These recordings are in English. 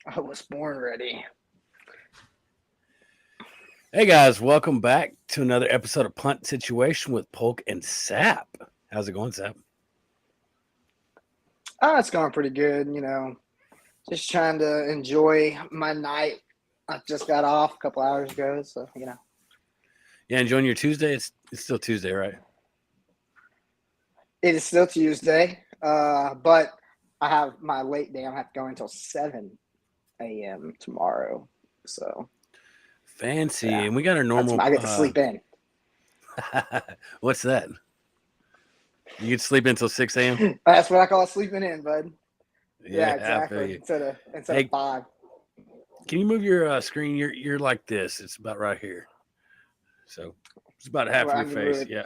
I was born ready. Hey guys, welcome back to another episode of Punt Situation with Polk and Sapp. How's it going, Sapp? It's going pretty good. Just trying to enjoy my night. I just got off a couple hours ago, so. Yeah, enjoying your Tuesday? It's still Tuesday, right? It is still Tuesday, but I have my late day. I have to go until 7 a.m. tomorrow. So, Fancy. yeah, And we got our normal. I get to sleep in. What's that? You get to sleep until 6 a.m.? That's what I call sleeping in, bud. Yeah, I feel exactly. you. Instead Hey, of 5. can you move your screen? You're like this. It's about right here. So it's about half Well, of I your can move face. it. Yeah.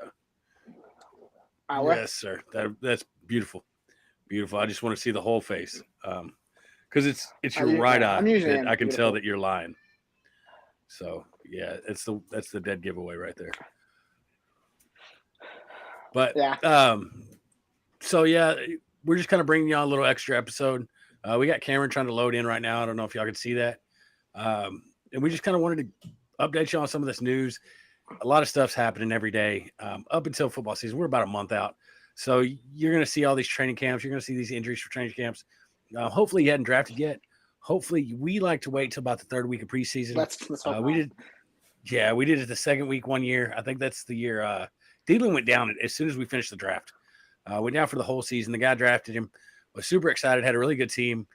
What? Yes, sir. That's beautiful. Beautiful. I just want to see the whole face. Because it's your right I'm eye usually that in I can tell beautiful. that you're lying. So yeah, that's the dead giveaway right there. But Yeah. so yeah, we're just kind of bringing y'all a little extra episode. We got Cameron trying to load in right now. I don't know if y'all can see that. And we just kind of wanted to update you on some of this news. A lot of stuff's happening every day up until football season. We're about a month out, so you're going to see all these training camps. You're going to see these injuries for training camps. Hopefully, you hadn't drafted yet. Hopefully, we like to wait till about the third week of preseason. Let's hope We not. did, yeah, we did it the second week one year. I think that's the year Thielen went down as soon as we finished the draft. Went down for the whole season. The guy drafted him, was super excited, had a really good team.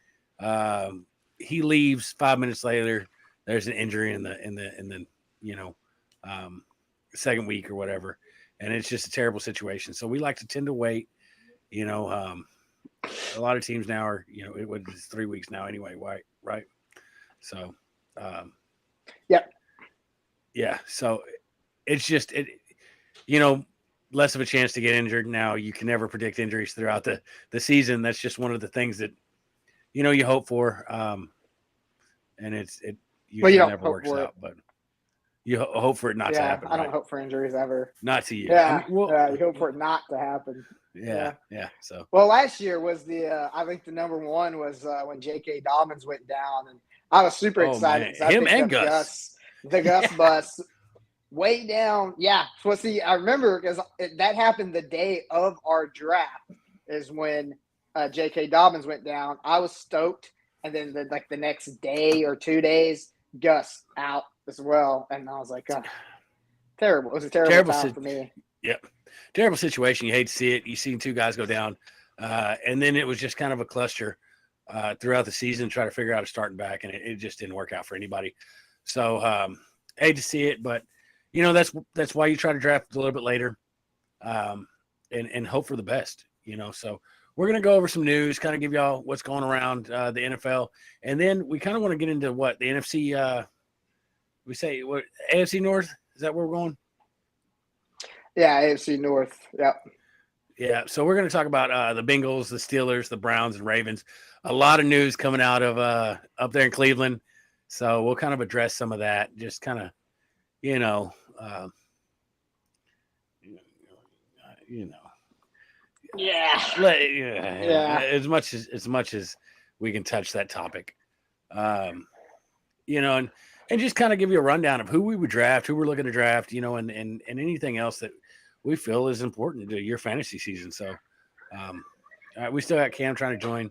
He leaves 5 minutes later. There's an injury in the you know um, second week or whatever, and it's just a terrible situation. So we like to tend to wait. You know, a lot of teams now are it's 3 weeks now anyway. Right. So Yep. yeah. So it's just you know less of a chance to get injured now. You can never predict injuries throughout the season. That's just one of the things that you hope for. And it Well, you usually don't never hope works for it. out, but you hope for it not to Yeah, happen, I don't right? hope for injuries ever. Not to you. I Yeah, mean, well, yeah, you hope for it not to happen. yeah, Yeah. yeah. So, Well, last year was I think the number one was when J.K. Dobbins went down, and I was super oh excited man, because I him picked and up Gus. The Gus bus, way down. Yeah. Well, see, I remember because that happened the day of our draft is when J.K. Dobbins went down. I was stoked, and then the next day or 2 days, Gus out as well, and I was like, oh, terrible. It was a terrible Terrible. time for me. Yep, terrible situation. You hate to see it. You seen two guys go down, and then it was just kind of a cluster throughout the season, try to figure out a starting back, and it just didn't work out for anybody. So, hate to see it, but that's why you try to draft a little bit later, and hope for the best. So we're gonna go over some news, kind of give y'all what's going around the NFL, and then we kind of want to get into what the NFC. We say what AFC North, is that where we're going? Yeah, AFC North. Yep. Yeah, so we're going to talk about the Bengals, the Steelers, the Browns, and Ravens. A lot of news coming out of up there in Cleveland, so we'll kind of address some of that. Just kind of, you know, uh, you know, Yeah. Yeah. as much as we can touch that topic, um, and just kind of give you a rundown of who we would draft, who we're looking to draft, and anything else that we feel is important to your fantasy season. So, all right, we still got Cam trying to join.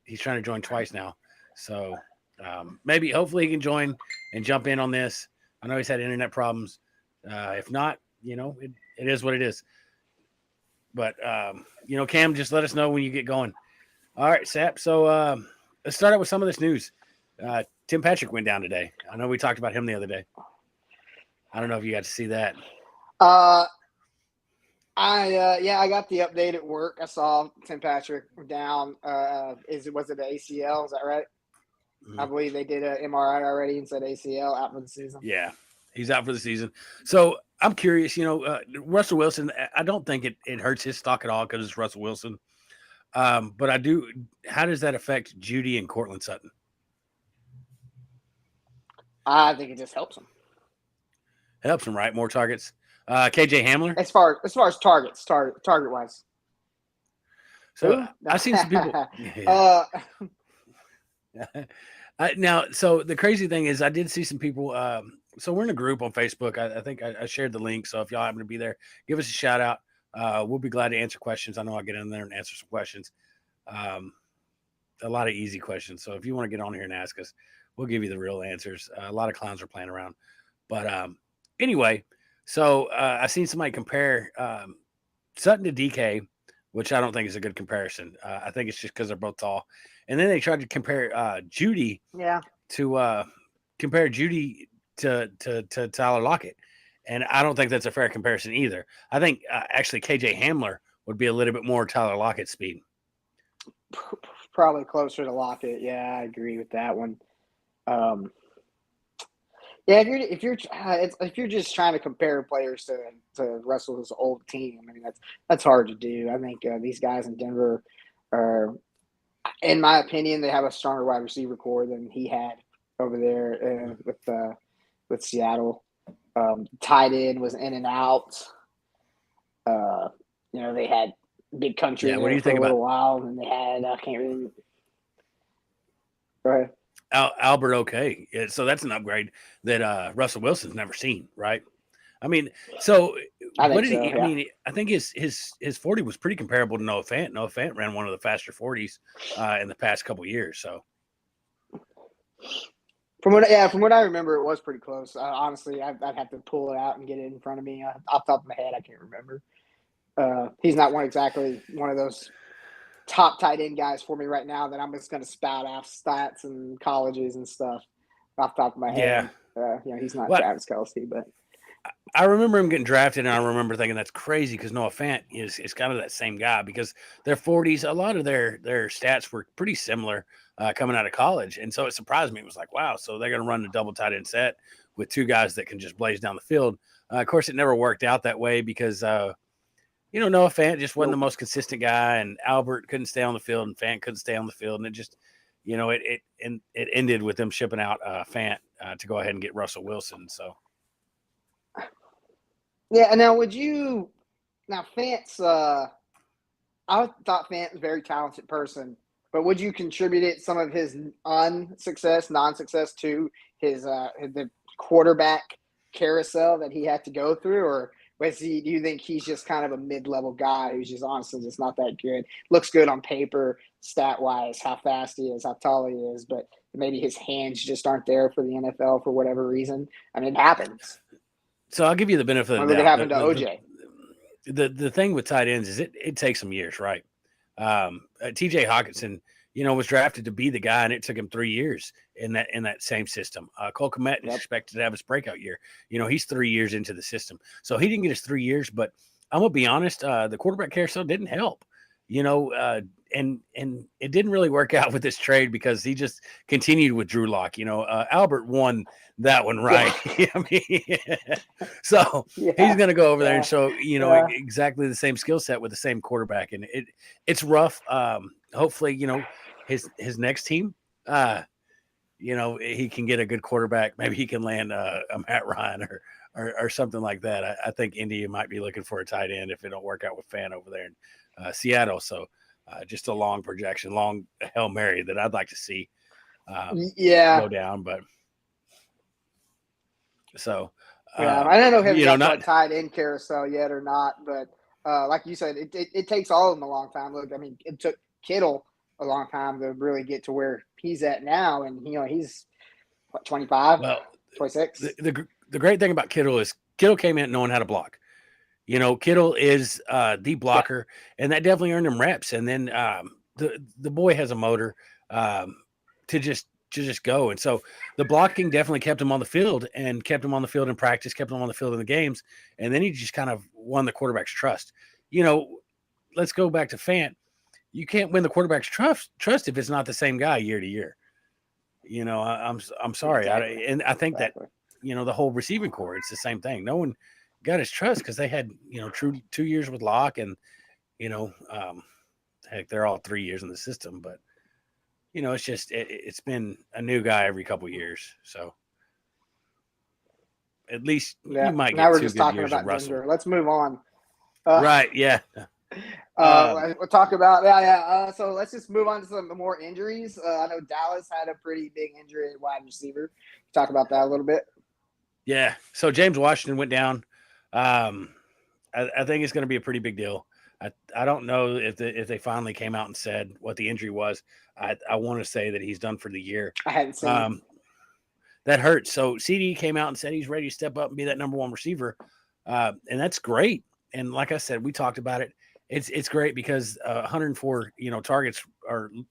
He's trying to join twice now. So maybe hopefully he can join and jump in on this. I know he's had internet problems. If not, it is what it is. But Cam, just let us know when you get going. All right, Sap. So let's start out with some of this news. Tim Patrick went down today. I know we talked about him the other day. I don't know if you got to see that. I got the update at work. I saw Tim Patrick down. Was it the ACL? Is that right? Mm-hmm. I believe they did an MRI already and said ACL out for the season. Yeah, he's out for the season. So I'm curious. Russell Wilson. I don't think it hurts his stock at all because it's Russell Wilson. But I do. How does that affect Judy and Cortland Sutton? I think it just helps him. Helps him, right? More targets. KJ Hamler. As far as target wise. So I've seen some people. Now, so the crazy thing is, I did see some people. So we're in a group on Facebook. I think I shared the link. So if y'all happen to be there, give us a shout out. We'll be glad to answer questions. I know I'll get in there and answer some questions. A lot of easy questions. So if you want to get on here and ask us, we'll give you the real answers. A lot of clowns are playing around. But anyway, so I seen somebody compare Sutton to DK, which I don't think is a good comparison. I think it's just because they're both tall. And then they tried to compare Judy to Tyler Lockett. And I don't think that's a fair comparison either. I think actually KJ Hamler would be a little bit more Tyler Lockett speed. Probably closer to Lockett. Yeah, I agree with that one. Yeah, if you're just trying to compare players to Russell's old team, I mean that's hard to do. I think these guys in Denver are, in my opinion, they have a stronger wide receiver core than he had over there with Seattle. Tight end was in and out. They had Big Country Yeah, what do you for think a little while, and they had I can't remember. Go ahead. Albert okay. Yeah, so that's an upgrade that Russell Wilson's never seen, right? I mean, so what did he? Yeah. I mean, I think his 40 was pretty comparable to Noah Fant. Noah Fant ran one of the faster 40s in the past couple of years. So from what I remember, it was pretty close. Honestly, I'd have to pull it out and get it in front of me. Off the top of my head, I can't remember. He's not exactly one of those top tight end guys for me right now that I'm just going to spout off stats and colleges and stuff off the top of my head. He's not Travis Kelce, but I remember him getting drafted, and I remember thinking that's crazy because Noah Fant is kind of that same guy because their 40s, a lot of their stats were pretty similar coming out of college, and so it surprised me. It was like, wow, so they're going to run the double tight end set with two guys that can just blaze down the field. Of course, it never worked out that way because Noah Fant just wasn't the most consistent guy, and Albert couldn't stay on the field, and Fant couldn't stay on the field, and it just, it ended with them shipping out Fant to go ahead and get Russell Wilson. So, yeah. Now, Fant's? I thought Fant was a very talented person, but would you contribute some of his non-success to his the quarterback carousel that he had to go through, or? Do you think he's just kind of a mid-level guy who's just honestly just not that good? Looks good on paper, stat-wise, how fast he is, how tall he is, but maybe his hands just aren't there for the NFL for whatever reason. I mean, it happens. So I'll give you the benefit of the doubt. It happened to OJ. The thing with tight ends is it takes some years, right? TJ Hawkinson, was drafted to be the guy, and it took him 3 years in that same system. Cole Kmet is expected to have his breakout year. He's 3 years into the system, so he didn't get his 3 years. But I'm gonna be honest, the quarterback carousel didn't help. And it didn't really work out with this trade because he just continued with Drew Lock. Albert won that one, right? Yeah. I mean, so he's going to go over there and show exactly the same skill set with the same quarterback, and it's rough. Hopefully, his next team, he can get a good quarterback. Maybe he can land a Matt Ryan or something like that. I think India might be looking for a tight end if it don't work out with Fant over there in Seattle. So. Just a long projection, long Hail Mary that I'd like to see go down. But so I don't know if he's not tied in carousel yet or not, but like you said, it takes all of them a long time. Look, I mean, it took Kittle a long time to really get to where he's at now, and he's 25, 26. The great thing about Kittle is Kittle came in knowing how to block. Kittle is the blocker, and that definitely earned him reps. And then the boy has a motor to just go. And so the blocking definitely kept him on the field and kept him on the field in practice, kept him on the field in the games. And then he just kind of won the quarterback's trust. Let's go back to Fant. You can't win the quarterback's trust if it's not the same guy year to year. I'm sorry. Exactly. I think that, the whole receiving core, it's the same thing. No one got his trust because they had, true 2 years with Locke and, heck, they're all 3 years in the system, but it's just, it's been a new guy every couple of years. So at least you might get 2 good years of Russell. Denver. Let's move on. Right. Yeah. We'll talk about so let's just move on to some more injuries. I know Dallas had a pretty big injury at wide receiver. Talk about that a little bit. Yeah. So James Washington went down. I think it's going to be a pretty big deal. I don't know if they finally came out and said what the injury was. I want to say that he's done for the year. I hadn't seen. That hurts. So CD came out and said he's ready to step up and be that number one receiver, and that's great. And like I said, we talked about it. It's great because 104 targets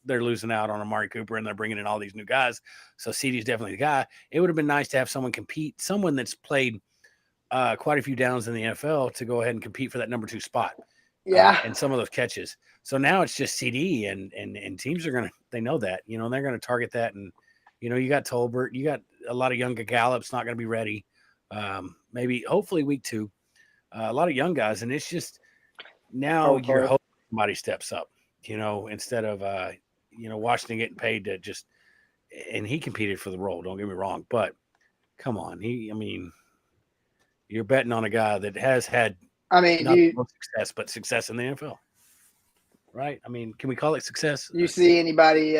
they're losing out on Amari Cooper, and they're bringing in all these new guys. So CD's definitely the guy. It would have been nice to have someone compete, someone that's played quite a few downs in the NFL to go ahead and compete for that number 2 spot. Yeah, and some of those catches. So now it's just CD, and teams are they know that, and they're going to target that. And you got Tolbert, you got a lot of young Gallup's not going to be ready. Maybe hopefully week 2, a lot of young guys, and it's just now you're hoping somebody steps up, instead of Washington getting paid to just. And he competed for the role. Don't get me wrong, but come on, you're betting on a guy that has had. Not success, but success in the NFL, right? I mean, can we call it success? You see anybody?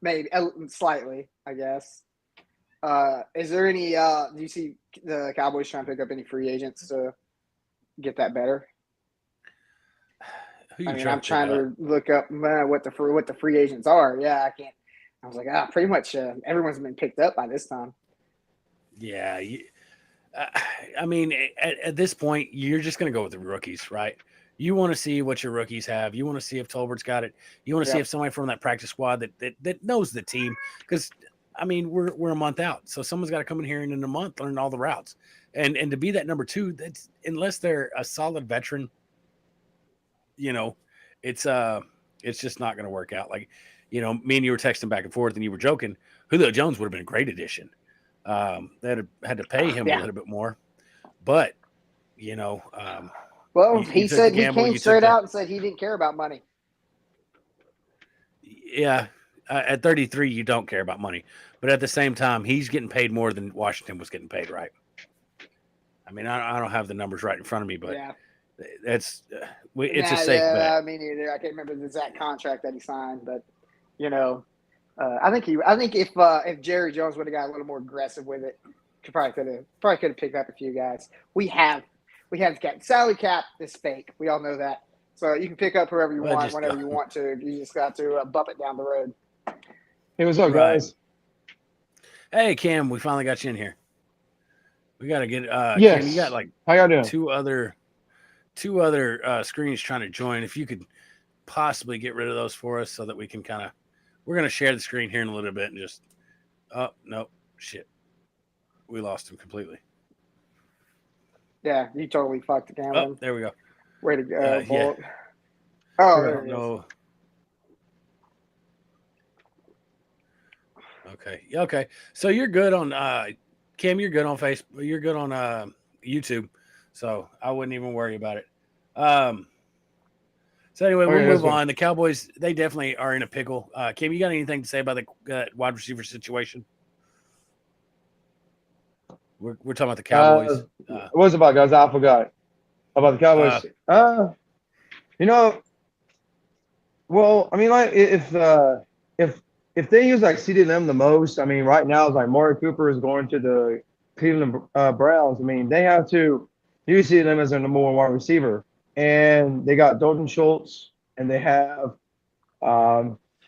Maybe slightly, I guess. Is there any? Do you see the Cowboys trying to pick up any free agents to get that better? I'm trying to look up what the free agents are. Yeah, I can't. I was like, pretty much everyone's been picked up by this time. Yeah. I mean, at this point, you're just going to go with the rookies, right? You want to see what your rookies have. You want to see if Tolbert's got it. You want to see if somebody from that practice squad that knows the team. Because, we're a month out. So someone's got to come in here and in a month learn all the routes. And to be that number 2, that's unless they're a solid veteran, it's just not going to work out. Like, me and you were texting back and forth and you were joking. Julio Jones would have been a great addition. They had to pay him a little bit more, but well, he said he came straight out and said he didn't care about money. Yeah, at 33, you don't care about money, but at the same time, he's getting paid more than Washington was getting paid, right? I don't have the numbers right in front of me, but it's a safe bet. Me neither. I can't remember the exact contract that he signed, but I think if Jerry Jones would have got a little more aggressive with it, probably could have picked up a few guys. We have got salary cap is fake. We all know that. So you can pick up whoever you want, whenever you want to. You just got to bump it down the road. Hey, what's up, guys? Hey, Cam, we finally got you in here. We got to get yes. Cam, you got like how y'all doing? Two other screens trying to join. If you could possibly get rid of those for us so that we can we're going to share the screen here in a little bit and just no shit. We lost him completely. Yeah, you totally fucked the camera. Oh, there we go. Way to go, yeah. Oh, there it is. Okay. So you're good on Cam, you're good on Facebook. You're good on YouTube. So I wouldn't even worry about it. So anyway, we'll move on. The Cowboys, they definitely are in a pickle. Cam, you got anything to say about the wide receiver situation? We're talking about the Cowboys. What was it about, guys? I forgot about the Cowboys. Well, like if they use like CeeDee Lamb the most, right now it's like Amari Cooper is going to the Cleveland Browns. they have to use CeeDee Lamb as their number 1 wide receiver, and they got Dalton Schultz, and they have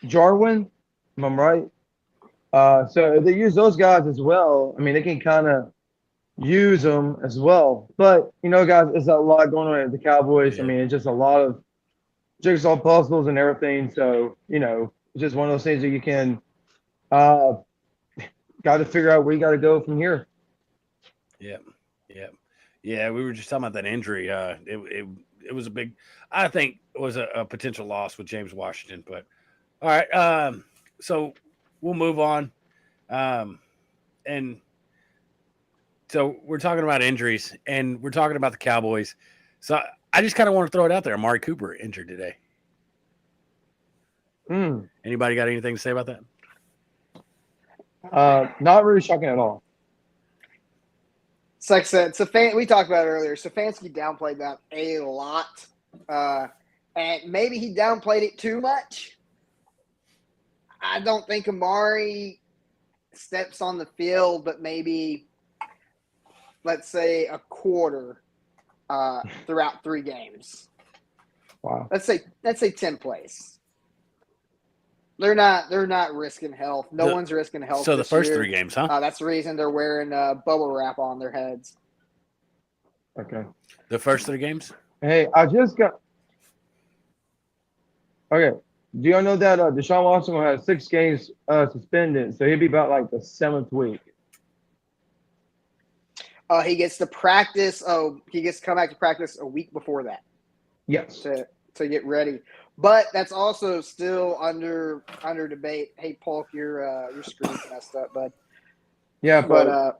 Jarwin, if I'm right. So if they use those guys as well, they can kind of use them as well. But, guys, there's a lot going on at the Cowboys. Yeah. It's just a lot of jigsaw puzzles and everything. So, it's just one of those things that you can got to figure out where you got to go from here. Yeah. We were just talking about that injury. It was a big, I think it was a potential loss with James Washington. But all right, so we'll move on. And so we're talking about injuries, and we're talking about the Cowboys. So I just kind of want to throw it out there. Amari Cooper injured today. Anybody got anything to say about that? Not really shocking at all. It's like I said, we talked about it earlier. Stefanski downplayed that a lot. And maybe he downplayed it too much. I don't think Amari steps on the field, but maybe, let's say, a quarter throughout 3 games. Wow. Let's say 10 plays. They're not risking health. No one's risking health. So the first year. 3 games, huh? That's the reason they're wearing bubble wrap on their heads. Okay. The first 3 games? Hey, I just got. Okay. Do y'all know that Deshaun Watson will have 6 games suspended, so he'll be about like the 7th week. He gets to practice. He gets to come back to practice a week before that. Yes. To get ready, but that's also still under debate. Hey, Polk, your screen's messed up, bud. Yeah, but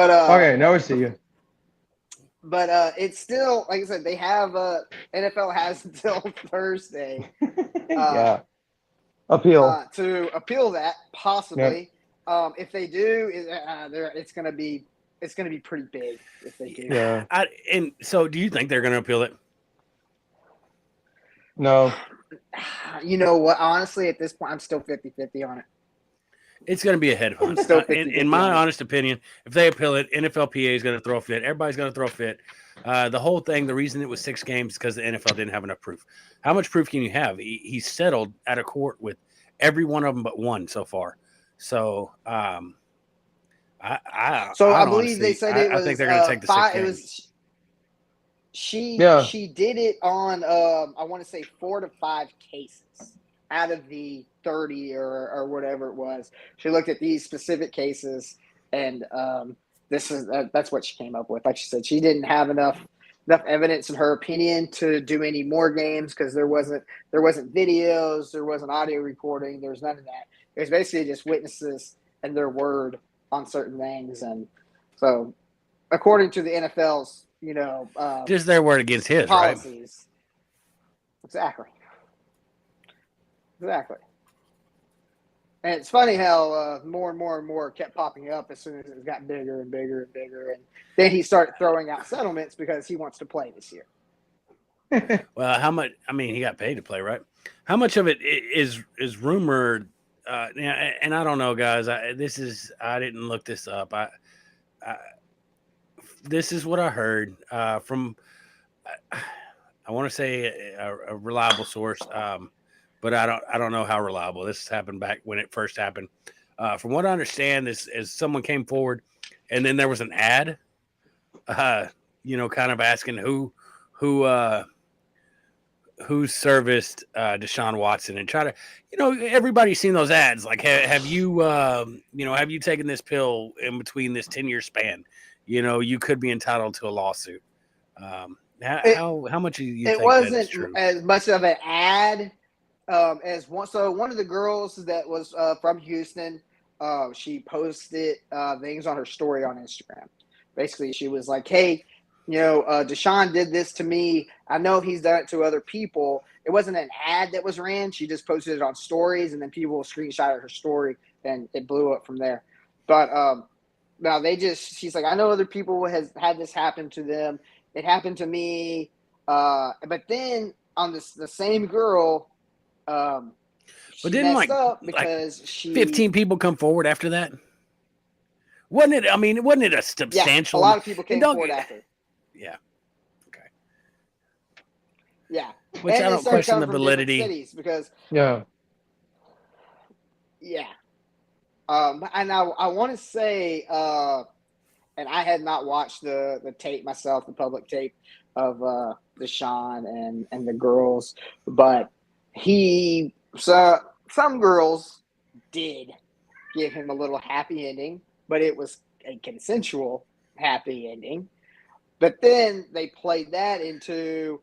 okay, now we see you. But it's still, like I said, they have NFL has until Thursday. Yeah. Appeal. To appeal that possibly. Yep. If they do, it's gonna be pretty big if they do. Yeah. And so, do you think they're going to appeal it? No. You know what? Honestly, at this point, I'm still 50-50 on it. It's going to be a head hunt. In my honest opinion, if they appeal it, NFLPA is going to throw a fit. Everybody's going to throw a fit. The whole thing, the reason it was 6 games is because the NFL didn't have enough proof. How much proof can you have? He settled out of court with every one of them but one so far. So, I believe they said it was. I think they're going to take the 6 games. She did it on I want to say 4 to 5 cases out of the 30 or whatever it was. She looked at these specific cases, and that's what she came up with. Like she said, she didn't have enough evidence in her opinion to do any more games because there wasn't videos, there wasn't audio recording, there was none of that. It was basically just witnesses and their word on certain things, and so according to the NFL's just their word against his policies. Right? Exactly. And it's funny how more and more and more kept popping up as soon as it got bigger and bigger and bigger, and then he started throwing out settlements because he wants to play this year. Well, how much? I mean, he got paid to play, right? How much of it is rumored? And I don't know, guys. I didn't look this up. This is what I heard from, I want to say a reliable source, but I don't know how reliable. This happened back when it first happened. From what I understand, is someone came forward, and then there was an ad, kind of asking who serviced Deshaun Watson, and try to, everybody's seen those ads. Like, have you taken this pill in between this 10-year span? You could be entitled to a lawsuit. How much do you think wasn't that is true? As much of an ad as one. So one of the girls that was from Houston, she posted things on her story on Instagram. Basically, she was like, "Hey, Deshaun did this to me. I know he's done it to other people." It wasn't an ad that was ran. She just posted it on stories, and then people screenshotted her story, and it blew up from there. But now she's like, I know other people has had this happen to them. It happened to me. But then on the same girl, she messed up because 15 people come forward after that. Wasn't it? I mean, wasn't it a substantial? Yeah, a lot of people came forward after. Yeah. Okay. Yeah. Which I don't question the validity. Because yeah. And I want to say, and I had not watched the tape myself, the public tape of Deshaun and the girls, but some girls did give him a little happy ending, but it was a consensual happy ending. But then they played that into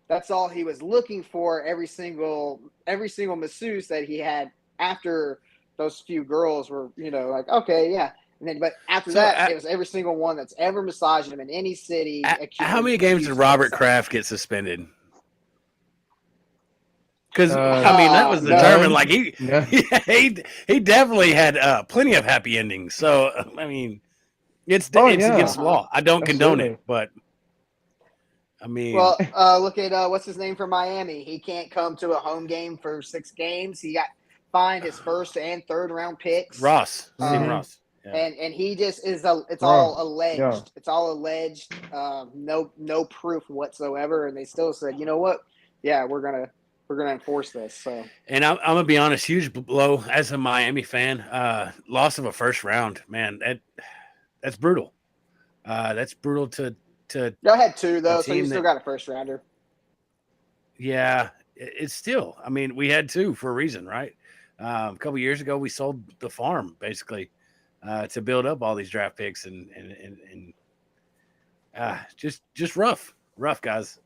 that's all he was looking for every single masseuse that he had after those few girls were, like, okay, yeah. And then, but after it was every single one that's ever massaged him in any city. How many games did Robert Kraft get suspended? Because that was determined. Like he definitely had plenty of happy endings. So It's Oh, it's yeah. against the law. I don't condone Absolutely. it, but I mean, Well, look at what's his name from Miami. He can't come to a home game for 6 games. He got fined his first and third round picks. Stephen Mhm. Ross. Yeah. And he just is it's Oh, all alleged. yeah. It's all alleged. No proof whatsoever. And they still said, you know what? Yeah, we're gonna enforce this. So And I'm gonna be honest, huge blow as a Miami fan. Loss of a first round, man. That's brutal. That's brutal to y'all had 2 a though, so you team still that. got a first rounder. Yeah, it's still. I mean, we had 2 for a reason, right? A couple years ago, we sold the farm basically to build up all these draft picks and just rough guys.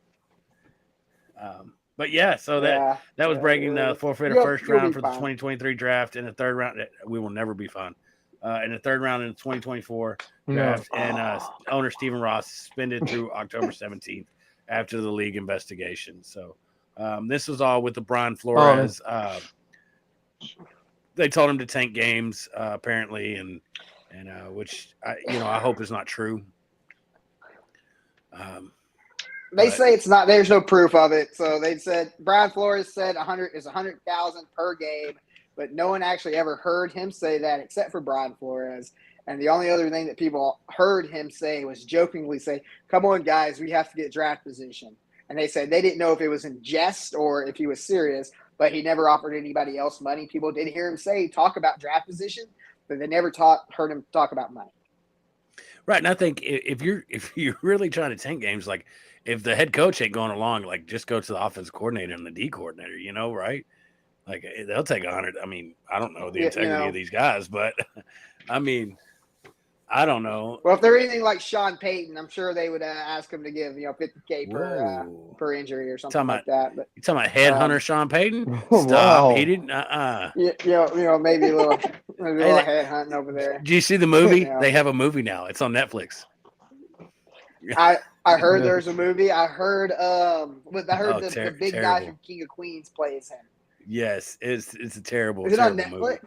But yeah, so Yeah. that was breaking the forfeit of first You'll be round for the fine. 2023 draft and the third round. We will never be fine. In the third round in the 2024 No. draft, and owner Stephen Ross suspended through October 17th after the league investigation. So this was all with the Brian Flores. They told him to tank games apparently, and which I hope is not true. They say it's not. There's no proof of it. So they said Brian Flores said 100,000 per game, but no one actually ever heard him say that except for Brian Flores. And the only other thing that people heard him say was jokingly say, "Come on, guys, we have to get draft position." And they said they didn't know if it was in jest or if he was serious, but he never offered anybody else money. People did hear him talk about draft position, but they never heard him talk about money. Right, and I think if you're really trying to tank games, like if the head coach ain't going along, like just go to the offensive coordinator and the D coordinator, right? Like they'll take 100. I mean, I don't know the integrity of these guys, but I mean, I don't know. Well, if they're anything like Sean Payton, I'm sure they would ask him to give $50K per injury or something like that. But you talking about headhunter Sean Payton? Stop. Wow. He didn't. Maybe a little head hunting over there. Do you see the movie? They have a movie now. It's on Netflix. I heard there's a movie. I heard the big guy from King of Queens plays him. Yes, it's a terrible. Is it on Netflix? Movie.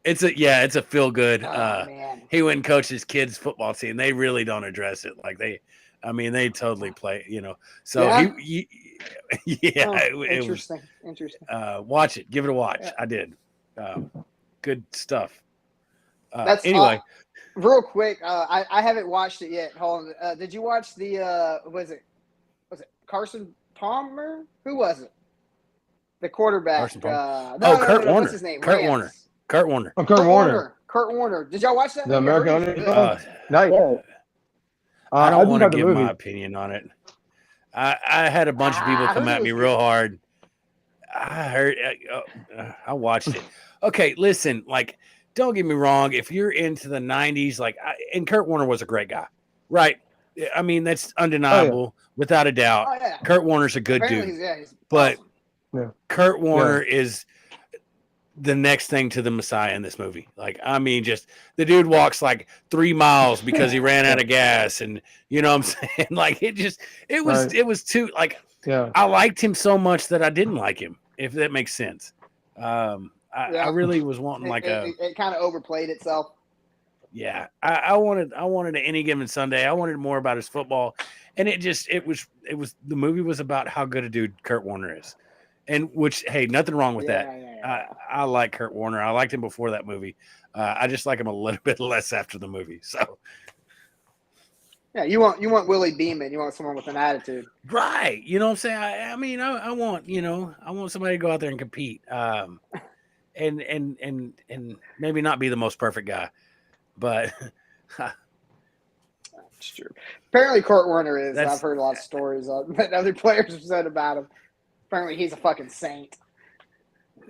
It's a feel good. Man. He went and coached his kids' football team. They really don't address it. Like they totally play. So he interesting. Watch it. Give it a watch. Yeah. I did. Good stuff. That's anyway. Real quick, I haven't watched it yet. Hold on. Did you watch the was it Carson Palmer? Who was it? The quarterback. Kurt Warner. What's his name? Kurt Warner. Oh, Kurt Warner. Kurt Warner. Did y'all watch that? The American Underdog? Not yet. I don't want to give my opinion on it. I had a bunch of people come at me real hard. I heard. I watched it. Okay, listen. Like, don't get me wrong. If you're into the '90s, and Kurt Warner was a great guy, right? I mean, that's undeniable, without a doubt. Oh, yeah. Kurt Warner's a good dude, he's but awesome. Kurt Warner is the next thing to the Messiah in this movie. Like, I mean, just the dude walks like 3 miles because he ran out of gas, and you know what I'm saying? Like, it was too like. Yeah. I liked him so much that I didn't like him, if that makes sense. I really was wanting it kind of overplayed itself. Yeah, I wanted Any Given Sunday. I wanted more about his football, and it was the movie was about how good a dude Kurt Warner is, and which, hey, nothing wrong with that. Yeah. I like Kurt Warner. I liked him before that movie. I just like him a little bit less after the movie. So. Yeah, you want Willie Beeman. You want someone with an attitude, right? You know what I'm saying? I mean, I want somebody to go out there and compete, and maybe not be the most perfect guy, but that's true. Apparently, Kurt Warner is. I've heard a lot of stories that other players have said about him. Apparently, he's a fucking saint.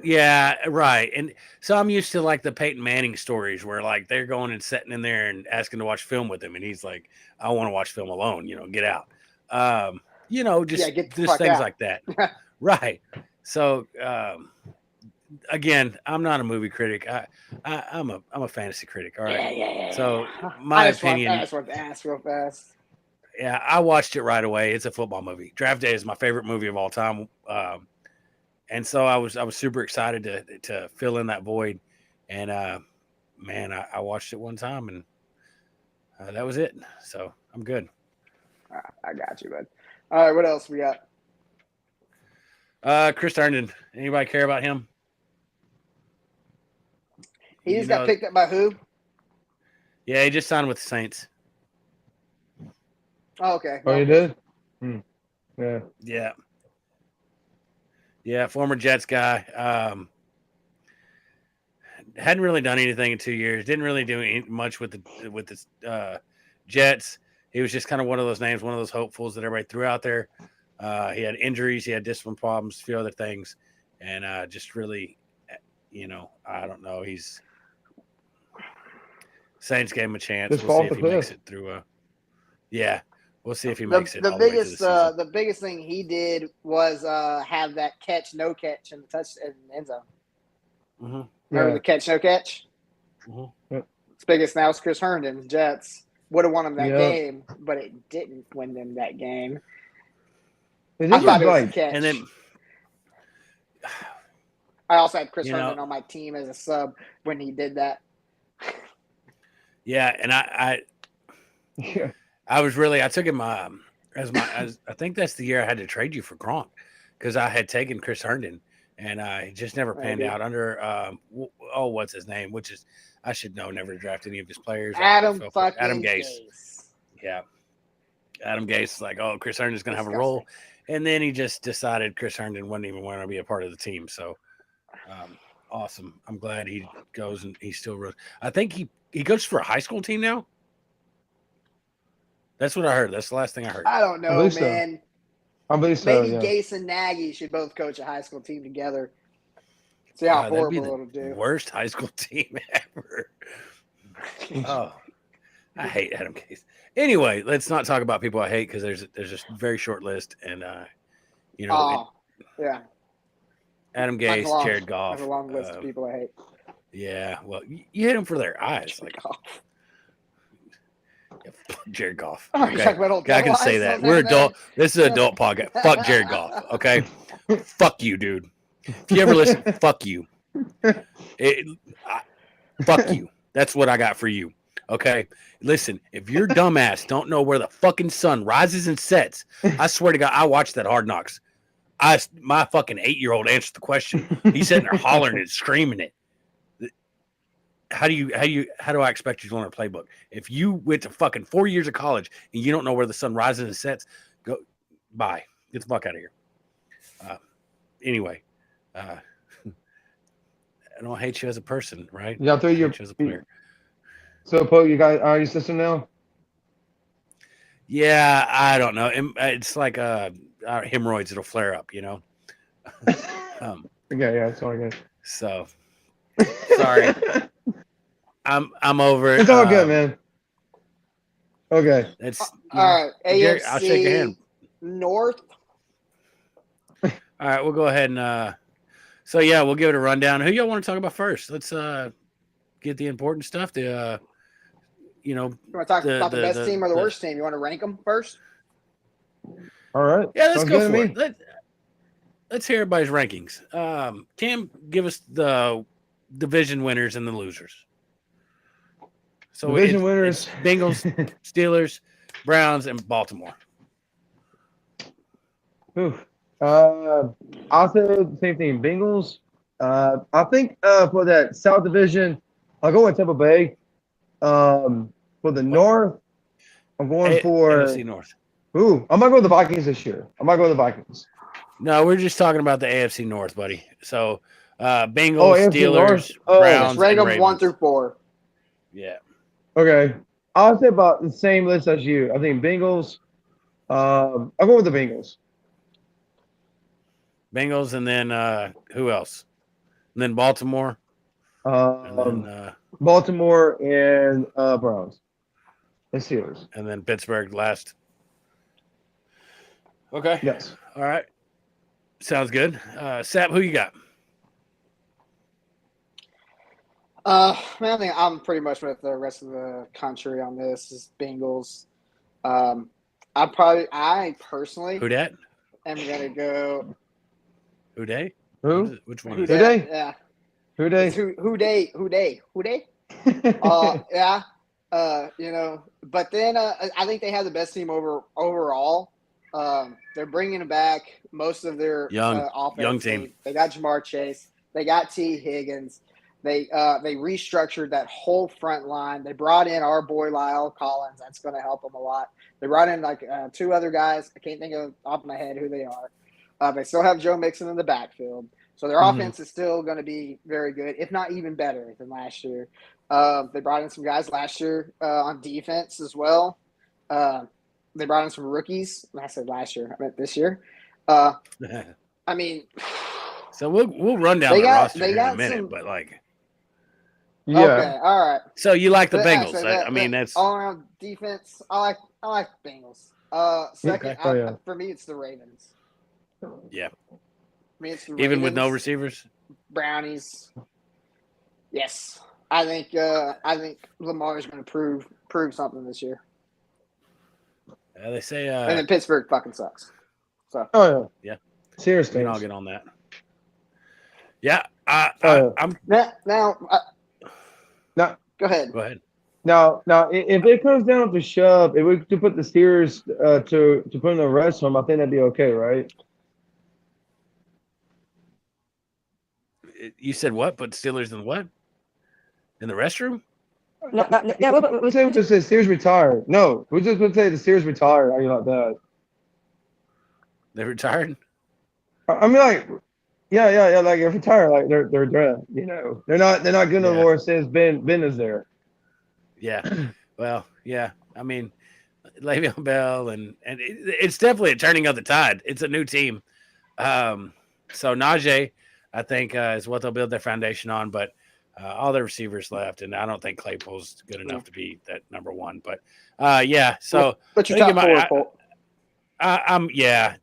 Yeah, right. And so I'm used to like the Peyton Manning stories where like they're going and sitting in there and asking to watch film with him, and he's like, "I want to watch film alone. Get out." Just things like that. Right. So again, I'm not a movie critic. I'm a fantasy critic. All right. Yeah. So my opinion. I just want to ask real fast. Yeah, I watched it right away. It's a football movie. Draft Day is my favorite movie of all time. And so I was super excited to fill in that void, and man, I watched it one time, and That was it. So I'm good. I got you, bud. All right, what else we got? Chris Herndon. Anybody care about him? He just got picked up by who? Yeah, he just signed with the Saints. Oh, okay. Oh, you did? Yeah. Yeah, former Jets guy. Hadn't really done anything in 2 years. Didn't really do much with the Jets. He was just kind of one of those names, one of those hopefuls that everybody threw out there. He had injuries, he had discipline problems, a few other things, and just really, I don't know. Saints gave him a chance. Just We'll fall see off if the he makes cliff. it through. We'll see if he makes it The all the way through the biggest season. the biggest thing he did was have that no catch in the end zone. Mm-hmm. Remember the catch, no catch? Mm-hmm. It's biggest now is Chris Herndon. Jets would have won him that Yeah. game, but it didn't win them that game. Is I this thought it was a like, catch. And then I also had Chris Herndon on my team as a sub when he did that. yeah, and I took him as I think that's the year I had to trade you for Gronk because I had taken Chris Herndon and he just never panned out under what's his name, which is I should know, never draft any of his players. Adam Gase. Yeah. Adam Gase is like, oh, Chris Herndon's going to have a role. And then he just decided Chris Herndon wouldn't even want to be a part of the team. So awesome. I'm glad he goes and he still runs. I think he goes for a high school team now. That's what I heard. That's the last thing I heard. I don't know, man. I believe so. Maybe Yeah. Gase and Nagy should both coach a high school team together. See how horrible it'll do. Worst high school team ever. Oh, I hate Adam Gase. Anyway, let's not talk about people I hate because there's a very short list, and yeah. Adam Gase, Jared Goff. I have a long list of people I hate. Yeah, well, you hate them for their eyes, like Jared Goff. Okay, I can say that. We're adult. This is an adult podcast. Fuck Jared Goff. Okay, fuck you, dude. If you ever listen, fuck you. Fuck you. That's what I got for you. Okay, listen. If your dumbass don't know where the fucking sun rises and sets, I swear to God, I watched that Hard Knocks. My fucking 8-year-old answered the question. He's sitting there hollering and screaming it. How do I expect you to learn a playbook? If you went to fucking 4 years of college and you don't know where the sun rises and sets, go bye. Get the fuck out of here. Anyway, I don't hate you as a person, right? Yeah, I hate you as a player. So, Poe, you guys are you system now? Yeah, I don't know. It's like hemorrhoids. It'll flare up, you know. Yeah, it's all good. So, sorry. I'm over it. It's all good, man. Okay. It's all right. AFC I'll shake your hand. North. All right, we'll go ahead and so yeah, we'll give it a rundown. Who y'all want to talk about first? Let's get the important stuff. You want to talk about the best team or the worst team? You want to rank them first? All right. Yeah, let's go for it. Let's hear everybody's rankings. Cam, give us the division winners and the losers. So division winners: it's Bengals, Steelers, Browns, and Baltimore. Ooh. I'll say the same thing. Bengals. I think for that South Division, I'll go with Tampa Bay. For the North, I'm going for AFC North. Ooh, I might go with the Vikings this year. No, we're just talking about the AFC North, buddy. So Bengals, Steelers, Browns, rank them Ravens. 1 through 4. Yeah. Okay. I'll say about the same list as you. I think Bengals. I'll go with the Bengals. Bengals, and then who else? And then Baltimore. And then Baltimore and Browns. And Steelers. And then Pittsburgh last. Okay. Yes. All right. Sounds good. Sapp, who you got? I think I'm pretty much with the rest of the country on this. Is Bengals. I personally. Who dat? am gonna go. Who day? Who? Which one? Who day? Yeah. Who day? Who day? Yeah. But then I think they have the best team overall. They're bringing back most of their young offense. team. They got Jamar Chase. They got T. Higgins. They restructured that whole front line. They brought in our boy Lyle Collins. That's going to help them a lot. They brought in like 2 other guys. I can't think of off my head who they are. They still have Joe Mixon in the backfield. So their offense is still going to be very good, if not even better than last year. They brought in some guys last year on defense as well. They brought in some rookies. I said last year. I meant this year. I mean, so we'll run down the roster here in a minute, but like, Yeah. okay, all right. so you like the But, Bengals? so I mean, that's all around defense. I like the Bengals. Second, Okay. for me, it's the Ravens. yeah. For me, it's the Even with no Ravens, receivers. Brownies. Yes, I think Lamar's going to prove something this year. They say. And then Pittsburgh fucking sucks. So. Oh yeah. Seriously. We can all get on that. Yeah, I'm. Now, Now, go ahead. Go ahead. Now, if it comes down to shove, if we to put the Steelers to put in the rest home, I think that'd be okay, right? You said what? Put Steelers in what? In the restroom? We say we just say Steelers retired. No, we just would say the Steelers retired. How you like that? They retired? I mean, like, yeah. Like if retired, like they're done. They're not good no more since Ben is there. Yeah. Well, yeah. I mean, Le'Veon Bell and it's definitely a turning of the tide. It's a new team. So Najee, I think, is what they'll build their foundation on. But all their receivers left, and I don't think Claypool's good enough to be that number 1. But yeah. So, but your top 4, Paul.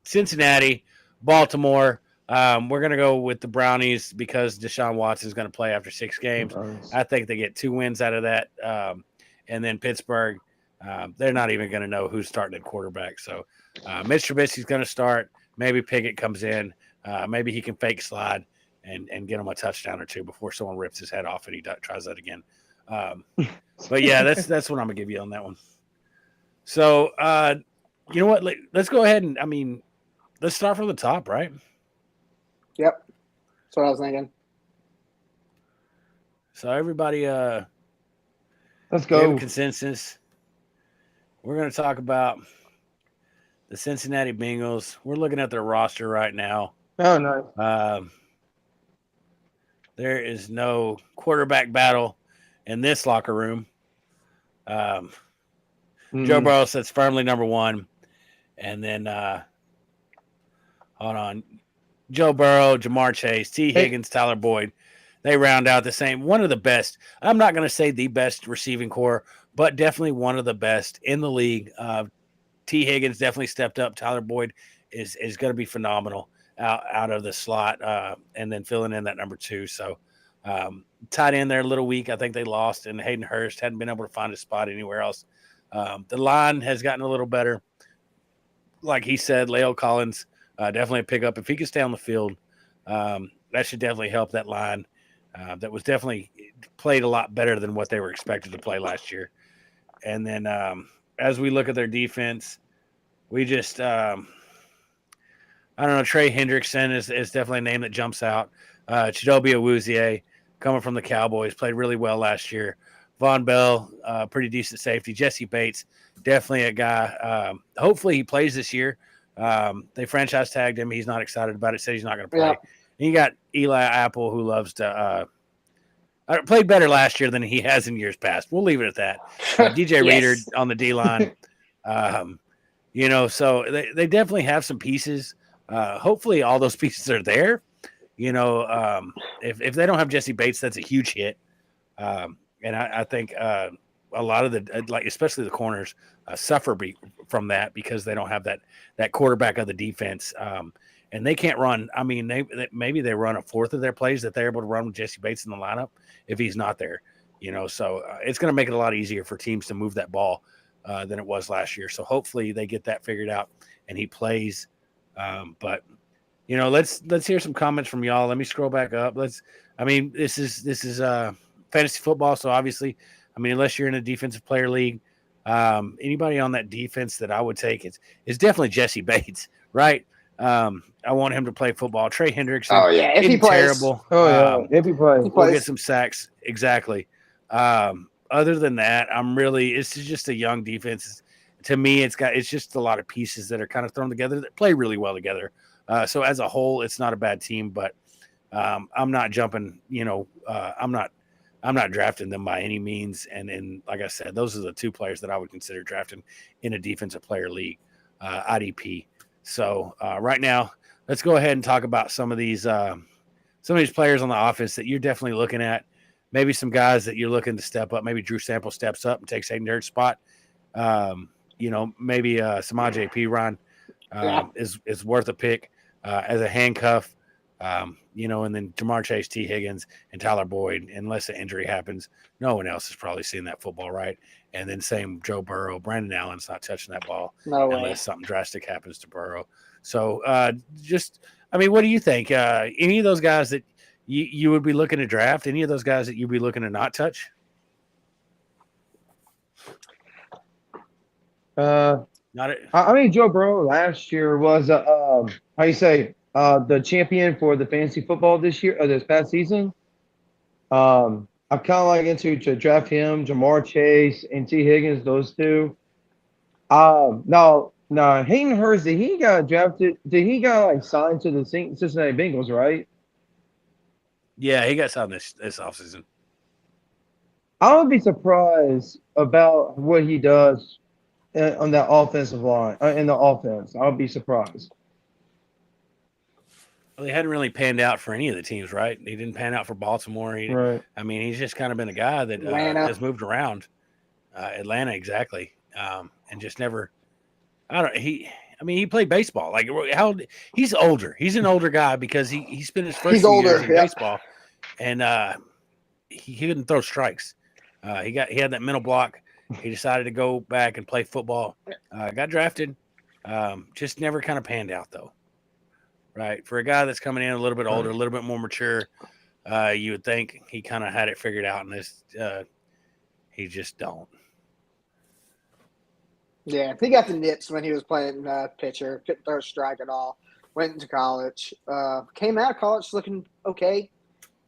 Cincinnati, Baltimore. We're gonna go with the Brownies because Deshaun Watson is gonna play after 6 games. I think they get 2 wins out of that. And then Pittsburgh, they're not even gonna know who's starting at quarterback. So Mitch Trubisky's gonna start. Maybe Pickett comes in. Maybe he can fake slide and get him a touchdown or 2 before someone rips his head off and he tries that again. But yeah, that's what I'm gonna give you on that one. So you know what? Let's go ahead and let's start from the top, right? Yep. That's what I was thinking. So everybody Let's go. Consensus. We're going to talk about the Cincinnati Bengals. We're looking at their roster right now. Oh, nice. There is no quarterback battle in this locker room. Joe Burrow sits firmly number 1. And then, hold on. Joe Burrow, Jamar Chase, T. Higgins, Tyler Boyd. They round out the same. One of the best. I'm not going to say the best receiving core, but definitely one of the best in the league. T. Higgins definitely stepped up. Tyler Boyd is going to be phenomenal out of the slot and then filling in that number 2. So tight end there a little weak. I think they lost, and Hayden Hurst hadn't been able to find a spot anywhere else. The line has gotten a little better. Like he said, La'el Collins definitely a pickup. If he can stay on the field, that should definitely help that line. That was definitely played a lot better than what they were expected to play last year. And then as we look at their defense, we just I don't know. Trey Hendrickson is definitely a name that jumps out. Chidobe Awuzie, coming from the Cowboys, played really well last year. Von Bell, pretty decent safety. Jesse Bates, definitely a guy. Hopefully he plays this year. They franchise tagged him. He's not excited about it. Said he's not going to play. Yeah. And you got Eli Apple, who loves to played better last year than he has in years past. We'll leave it at that. DJ Reader on the D line. So they definitely have some pieces. Hopefully all those pieces are there. If they don't have Jesse Bates, that's a huge hit. And I think a lot of especially the corners suffer from that because they don't have that quarterback of the defense. And they can't run. I mean, maybe they run a fourth of their plays that they're able to run with Jesse Bates in the lineup if he's not there. So it's going to make it a lot easier for teams to move that ball than it was last year. So hopefully they get that figured out and he plays. But let's hear some comments from y'all. Let me scroll back up. This is fantasy football, so obviously I mean, unless you're in a defensive player league, anybody on that defense that I would take is definitely Jesse Bates, right? I want him to play football. Trey Hendrickson, Oh yeah, if he plays. terrible. Oh yeah, if he plays, We'll get some sacks. Exactly. Other than that, it's just a young defense. To me, it's just a lot of pieces that are kind of thrown together that play really well together. So as a whole, it's not a bad team, but I'm not jumping. I'm not drafting them by any means. And like I said, those are the two players that I would consider drafting in a defensive player league, IDP. So right now, let's go ahead and talk about some of these players on the offense that you're definitely looking at. Maybe some guys that you're looking to step up. Maybe Drew Sample steps up and takes Hayden Hurst's spot. Maybe Samaje Perine is worth a pick as a handcuff. And then Jamar Chase, T. Higgins, and Tyler Boyd, unless an injury happens, no one else has probably seen that football, right? And then same Joe Burrow. Brandon Allen's not touching that ball unless something drastic happens to Burrow. So what do you think? Any of those guys that you would be looking to draft, any of those guys that you'd be looking to not touch? Joe Burrow last year was the champion for the fantasy football this past season. I'm kind of like into to draft him, Jamar Chase, and T. Higgins, those two. No, Hayden Hurst, did he got drafted? Did he got signed to the Cincinnati Bengals, right? Yeah, he got signed this offseason. I would be surprised about what he does on that offensive line, in the offense. I would be surprised. Well, he hadn't really panned out for any of the teams, right? He didn't pan out for Baltimore. Right. I mean, he's just kind of been a guy that has moved around. Atlanta, exactly, and just never. He played baseball. Like he's older. He's an older guy because he spent his first few years in baseball, and he couldn't throw strikes. He had that mental block. He decided to go back and play football. Got drafted. Just never kind of panned out though. Right. For a guy that's coming in a little bit older, a little bit more mature, you would think he kind of had it figured out, and this he just don't. Yeah, he got the nips when he was playing pitcher. Couldn't throw a strike at all. Went into college. Came out of college looking okay,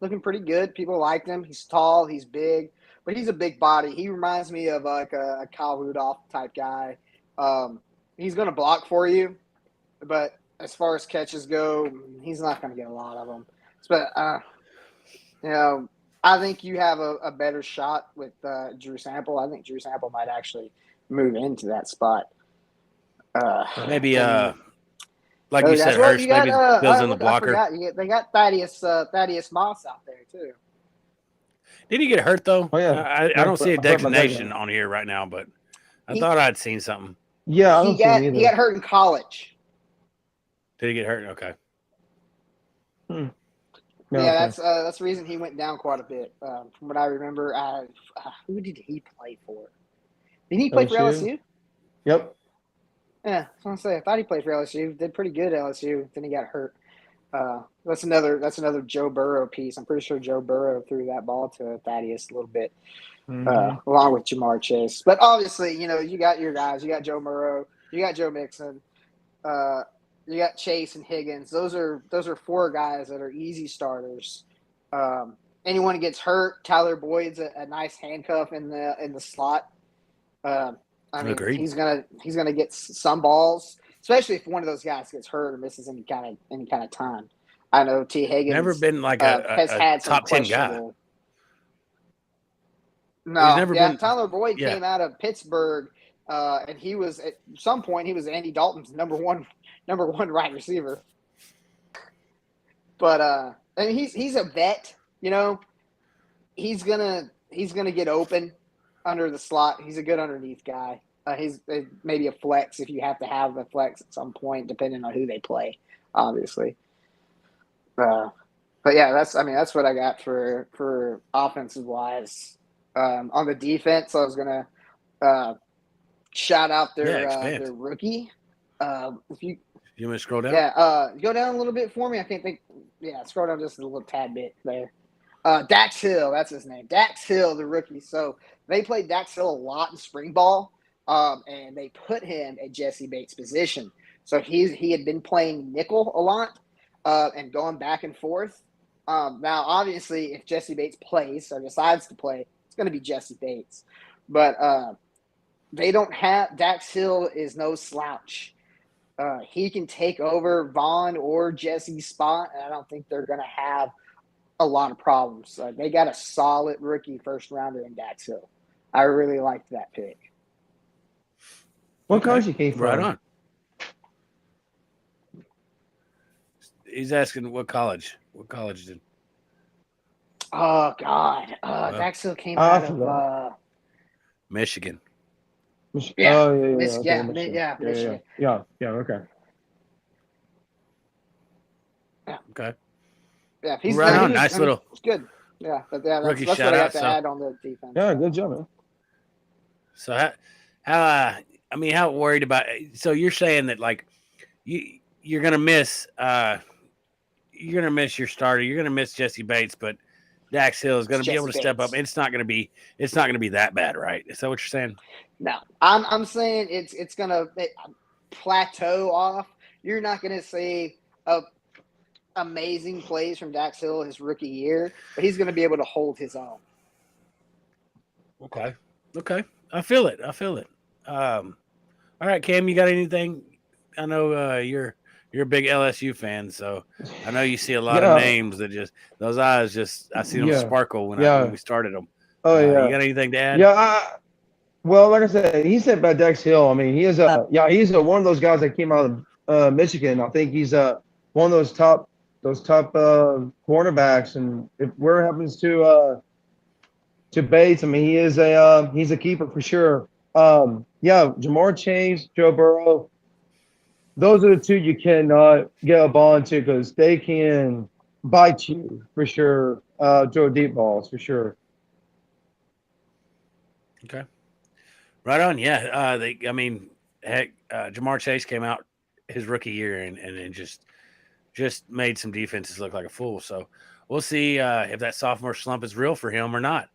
looking pretty good. People liked him. He's tall. He's big. But he's a big body. He reminds me of like a Kyle Rudolph type guy. He's going to block for you, but as far as catches go, he's not going to get a lot of them. But, I think you have a better shot with Drew Sample. I think Drew Sample might actually move into that spot. Maybe, like you said, Hurst, maybe Bill's in the blocker. They got Thaddeus Moss out there, too. Did he get hurt, though? Oh, yeah. I don't see a declination on here right now, but I thought I'd seen something. Yeah, I don't see it either. He got hurt in college. Did he get hurt? Okay. No, yeah, that's the reason he went down quite a bit. From what I remember, who did he play for? Did he play for LSU? Yep. Yeah, I was gonna say I thought he played for LSU. Did pretty good at LSU. Then he got hurt. That's another Joe Burrow piece. I'm pretty sure Joe Burrow threw that ball to Thaddeus a little bit, along with Jamar Chase. But obviously, you got your guys. You got Joe Burrow. You got Joe Mixon. You got Chase and Higgins. Those are four guys that are easy starters. Anyone gets hurt, Tyler Boyd's a nice handcuff in the slot. Agreed. He's gonna get some balls, especially if one of those guys gets hurt or misses any kind of time. I know T. Higgins never been like has had top 10 guy. No, Tyler Boyd came out of Pittsburgh, and he was at some point he was Andy Dalton's number one wide receiver. But he's a vet, He's gonna get open under the slot. He's a good underneath guy. He's maybe a flex if you have to have a flex at some point, depending on who they play, obviously. But yeah, that's what I got for offensive wise. On the defense, I was gonna shout out their rookie. If you want me to scroll down? Yeah, go down a little bit for me. I can't think. Yeah, scroll down just a little tad bit there. Dax Hill, that's his name. Dax Hill, the rookie. So they played Dax Hill a lot in spring ball, and they put him at Jesse Bates' position. So he had been playing nickel a lot and going back and forth. Now, obviously, if Jesse Bates plays or decides to play, it's going to be Jesse Bates. But they don't have – Dax Hill is no slouch. He can take over Vaughn or Jesse's spot, and I don't think they're going to have a lot of problems. They got a solid rookie first-rounder in Dax Hill. I really liked that pick. What college he came from? Right on. He's asking what college. What college did? Oh, God. Dax Hill came out of Michigan. Yeah. Oh, yeah, Michigan. Michigan. Okay. Okay. Yeah, he's right on. Nice little. It's good. Yeah, but rookie that's shout what I out. got to add on the defense. Yeah, good job, man. So how worried about? So you're saying that like you're gonna miss your starter. You're gonna miss Jesse Bates, but Dax Hill is gonna be able to step up. It's not gonna be that bad, right? Is that what you're saying? No, I'm saying it's gonna plateau off. You're not gonna see amazing plays from Dax Hill his rookie year, but he's gonna be able to hold his own. Okay. I feel it. All right, Cam, you got anything? I know you're a big LSU fan, so I know you see a lot of names that just those eyes I see them sparkle when we started them. Oh yeah. You got anything to add? Yeah. Well, like I said, he said about Dax Hill. I mean, he is he's one of those guys that came out of Michigan. I think he's one of those top cornerbacks, and if where happens to Bates, I mean, he's a keeper for sure. Jamar Chase, Joe Burrow, those are the two you cannot get a ball into because they can bite you for sure. Throw deep balls for sure. Okay. Right on. Yeah. Jamar Chase came out his rookie year and just made some defenses look like a fool. So we'll see if that sophomore slump is real for him or not.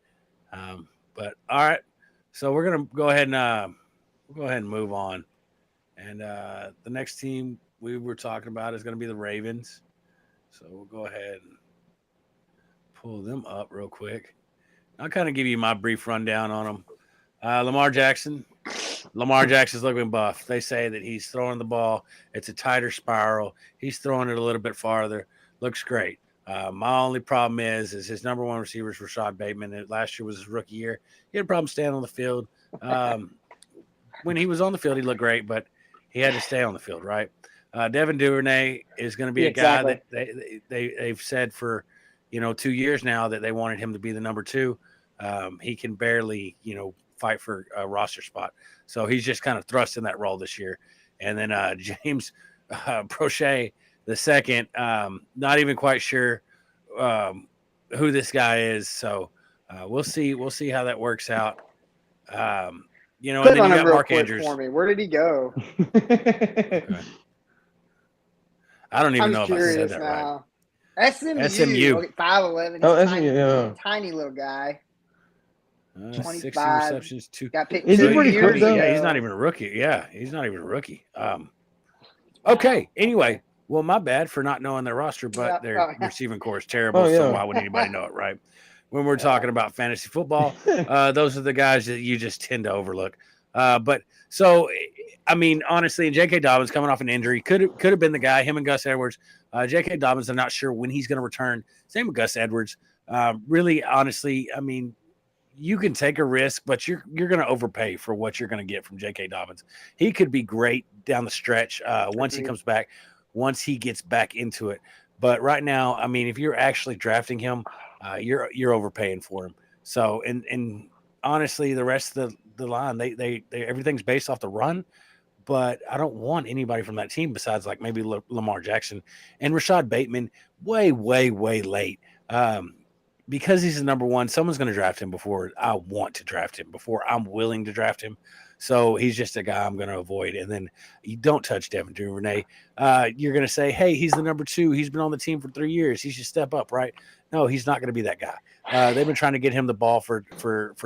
But all right. So we're gonna go ahead and move on. And the next team we were talking about is going to be the Ravens. So we'll go ahead and pull them up real quick. I'll kind of give you my brief rundown on them. Lamar Jackson's looking buff. They say that he's throwing the ball. It's a tighter spiral. He's throwing it a little bit farther. Looks great. My only problem is his number one receiver is Rashad Bateman. And last year was his rookie year. He had a problem staying on the field. When he was on the field, he looked great, but he had to stay on the field, right? Devin Duvernay is going to be a guy that they've said for 2 years now that they wanted him to be the number 2. He can barely fight for a roster spot, so he's just kind of thrust in that role this year. And then James Prochet the second, not even quite sure who this guy is, so we'll see how that works out. And then you got Mark Andrews. For me. Where did he go? Okay. I don't even know if I said that now. right. SMU. 5'11". Oh, SMU, tiny little guy. 60 receptions, 2. Got picked. Is he pretty quick though? Yeah, he's not even a rookie. Yeah, he's not even a rookie. Okay. Anyway, well, my bad for not knowing their roster, but their receiving core is terrible. So why would anybody know it, right? When we're talking about fantasy football, those are the guys that you just tend to overlook. But so, I mean, honestly, J.K. Dobbins coming off an injury could have been the guy. Him and Gus Edwards. J.K. Dobbins, I'm not sure when he's going to return. Same with Gus Edwards. Really, honestly, I mean, you can take a risk, but you're going to overpay for what you're going to get from J.K. Dobbins. He could be great down the stretch once he comes back, once he gets back into it. But right now, I mean, if you're actually drafting him, you're overpaying for him. So, and honestly, the rest of the line, they everything's based off the run. But I don't want anybody from that team besides like maybe Lamar Jackson and Rashad Bateman way, way, way late. Because he's the number 1, someone's going to draft him before I want to draft him, before I'm willing to draft him. So he's just a guy I'm going to avoid. And then you don't touch Devin Duvernay. You're going to say, hey, he's the number 2. He's been on the team for 3 years. He should step up, right? No, he's not going to be that guy. They've been trying to get him the ball for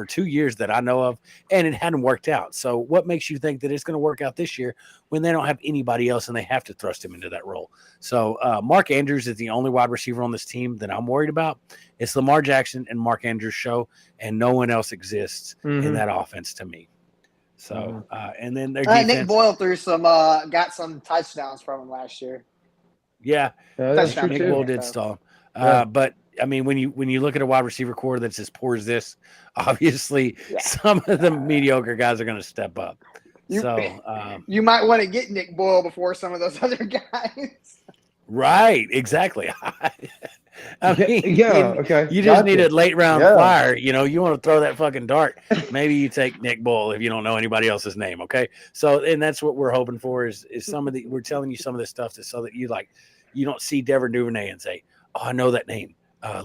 2 years that I know of, and it hadn't worked out. So what makes you think that it's going to work out this year when they don't have anybody else and they have to thrust him into that role? So Mark Andrews is the only wide receiver on this team that I'm worried about. It's Lamar Jackson and Mark Andrews' show, and no one else exists in that offense to me. So, and then their defense. Nick Boyle threw got some touchdowns from him last year. Yeah, that's true Nick too. Boyle did stall. But I mean, when you look at a wide receiver core that's as poor as this, obviously some of the mediocre guys are going to step up. You might want to get Nick Boyle before some of those other guys. Right, exactly. I mean, okay. You just need a late round flyer. You know, you want to throw that fucking dart. Maybe you take Nick Boyle if you don't know anybody else's name. Okay. So, and that's what we're hoping for is some of we're telling you some of this stuff so that you don't see Devin Duvernay and say, oh, I know that name.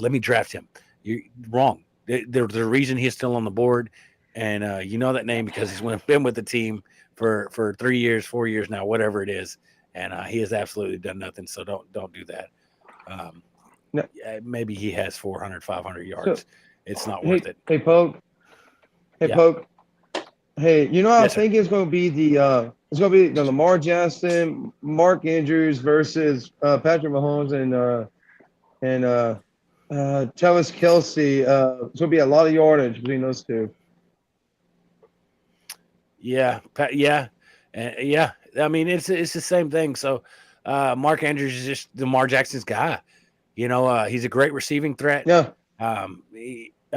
Let me draft him. You're wrong. There's a reason he's still on the board. And you know that name because he's been with the team for 3 years, 4 years now, whatever it is. And he has absolutely done nothing. So don't do that. No. Maybe he has 400, 500 yards. So, it's not worth it. Hey, Polk. Polk. Hey, you know what I think it's going to be the Lamar Jackson, Mark Andrews versus Patrick Mahomes and Travis Kelce. It's going to be a lot of yardage between those two. Yeah. I mean, it's the same thing. So, Mark Andrews is just Lamar Jackson's guy. You know, he's a great receiving threat. Yeah. I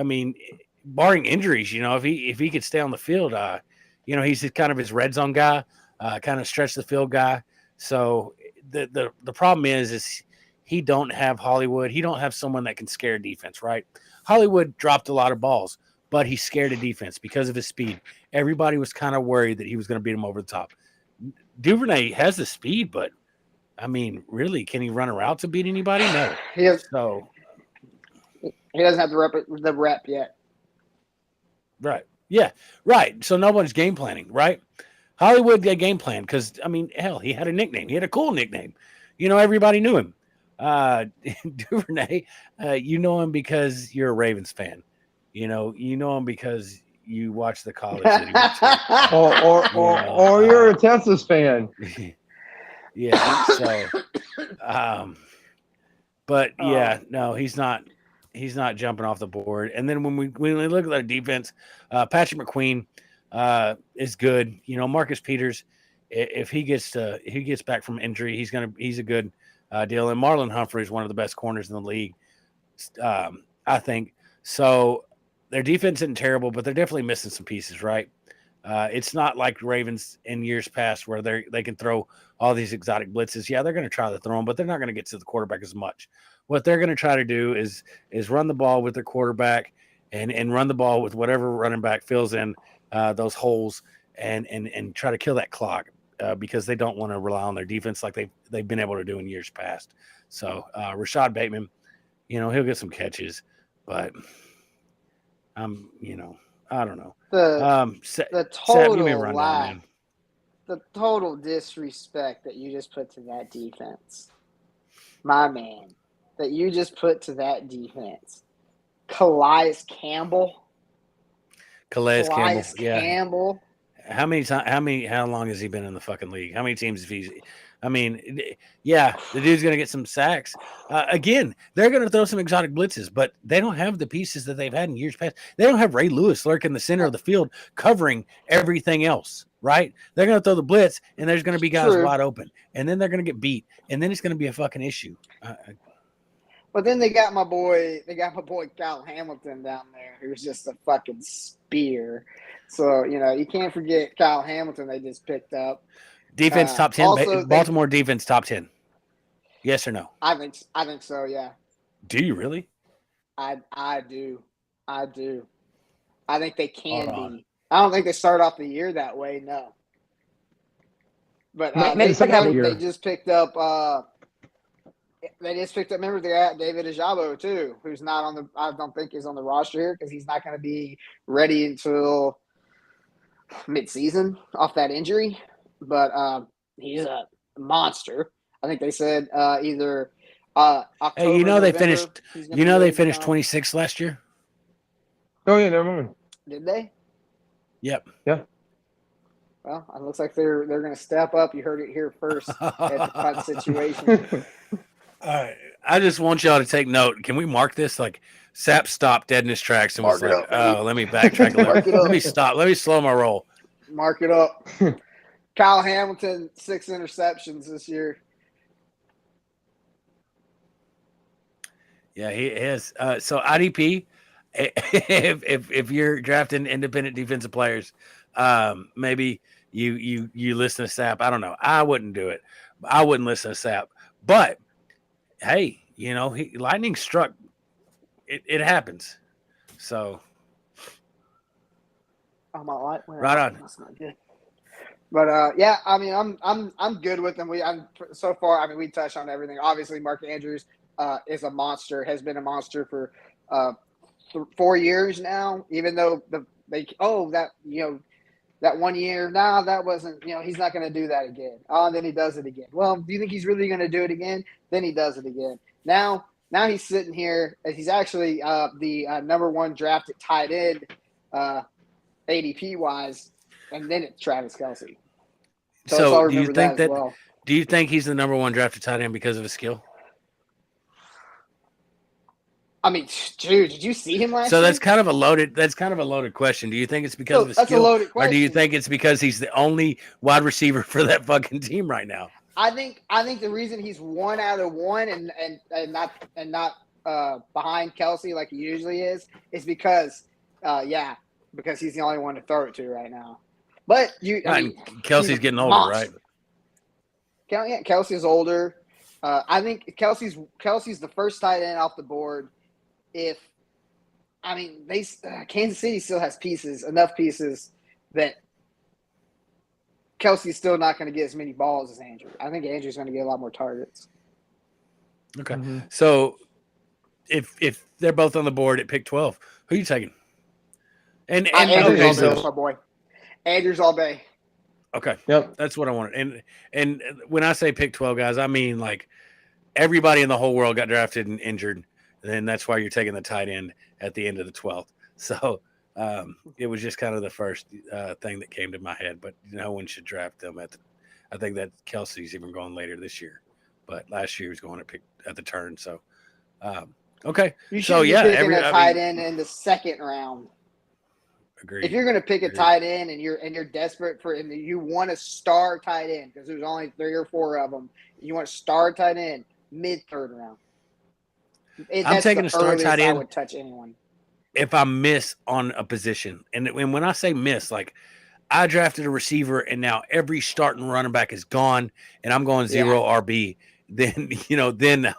mean, barring injuries, you know, if he could stay on the field, you know, he's kind of his red zone guy, kind of stretch the field guy. So the problem is he don't have Hollywood. He don't have someone that can scare defense, right? Hollywood dropped a lot of balls, but he scared a defense because of his speed. Everybody was kind of worried that he was going to beat him over the top. Duvernay has the speed, but I mean, really, can he run a route to beat anybody? No. He doesn't have the rep yet. Right. Yeah. Right. So no one's game planning, right? Hollywood got game plan because, I mean, hell, he had a nickname. He had a cool nickname. You know, everybody knew him. Duvernay, you know him because you're a Ravens fan. You know him because you watch the college that he went to. or you're a Texas fan. Yeah. So, but yeah, no, he's not jumping off the board. And then when we look at our defense, Patrick McQueen is good. You know, Marcus Peters, if he gets back from injury, he's a good deal. And Marlon Humphrey is one of the best corners in the league, I think. So their defense isn't terrible, but they're definitely missing some pieces, right? It's not like Ravens in years past where they can throw all these exotic blitzes. Yeah, they're going to try to throw them, but they're not going to get to the quarterback as much. What they're going to try to do is run the ball with their quarterback and run the ball with whatever running back fills in those holes and try to kill that clock because they don't want to rely on their defense like they've been able to do in years past. So Rashad Bateman, you know, he'll get some catches, but you know, I don't know. The total lie, the total disrespect that you just put to that defense, my man, that you just put to that defense. Calais Campbell. Yeah. How long has he been in the fucking league? How many teams have he? I mean, yeah, the dude's going to get some sacks. Again, they're going to throw some exotic blitzes, but they don't have the pieces that they've had in years past. They don't have Ray Lewis lurking in the center of the field covering everything else, right? They're going to throw the blitz, and there's going to be guys wide open, and then they're going to get beat, and then it's going to be a fucking issue. But then they got my boy Kyle Hamilton down there, who's just a fucking spear. So, you know, you can't forget Kyle Hamilton they just picked up. Defense top 10. Baltimore defense top 10. Yes or no? I think so. Yeah. Do you really? I do. I think they can be. I don't think they start off the year that way. No. But they just picked up. Remember, they got David Ajabo too, who's not on the. I don't think is on the roster here because he's not going to be ready until mid-season off that injury, but he's a monster. I think they said either October. Hey, you know November, they finished. he's gonna You be know they ready to finished come. 26th last year. Oh yeah, never mind. Did they? Yep. Yeah. Well, it looks like they're going to step up. You heard it here first at the punt situation. All right. I just want y'all to take note. Can we mark this? Like, Sapp stopped dead in his tracks and was Mark it like, up, baby. "Oh, let me backtrack a little. Mark it up. Let me stop. Let me slow my roll." Mark it up. Kyle Hamilton, 6 interceptions this year. Yeah, he is. So IDP, if you're drafting independent defensive players, maybe you listen to Sapp. I don't know. I wouldn't do it. I wouldn't listen to Sapp. But hey, lightning struck. It happens. So Oh my light went right out. on. That's not good. But yeah, I mean, I'm good with them. I'm so far. I mean, we touched on everything. Obviously, Mark Andrews is a monster. Has been a monster for 4 years now. Even though that 1 year, that wasn't, he's not going to do that again. Oh, and then he does it again. Well, do you think he's really going to do it again? Then he does it again. Now he's sitting here. He's actually the number 1 drafted tight end, ADP wise, and then it's Travis Kelce. So do you think that as well. Do you think he's the number 1 drafted tight end because of his skill? I mean, dude, did you see him last year? So that's kind of a loaded question. Do you think it's because of his skill, a loaded question. or do you think it's because he's the only wide receiver for that fucking team right now? I think the reason he's 1 out of 1 and not behind Kelce like he usually is because because he's the only one to throw it to right now. But Kelsey's getting older, monster. Right? Kelsey's older. I think Kelsey's the first tight end off the board. Kansas City still has enough pieces that Kelsey's still not going to get as many balls as Andrew. I think Andrew's going to get a lot more targets. Okay. Mm-hmm. So if they're both on the board at pick 12, who are you taking? And Andrew's my boy. Andrew's all day. Okay. Yep. That's what I wanted. And when I say pick 12, guys, I mean like everybody in the whole world got drafted and injured. And that's why you're taking the tight end at the end of the 12th. So it was just kind of the first thing that came to my head. But no one should draft them I think that Kelsey's even going later this year. But last year he was going at the turn. So okay. You should be picking a tight end in the 2nd round. Agreed. If you're going to pick a tight end and you're desperate for and you want a star tight end because there's only 3 or 4 of them, you want a star tight end mid-3rd round. I'm taking a star tight end. I would touch anyone if I miss on a position, and when I say miss, like I drafted a receiver and now every starting running back is gone, and I'm going 0 RB. Then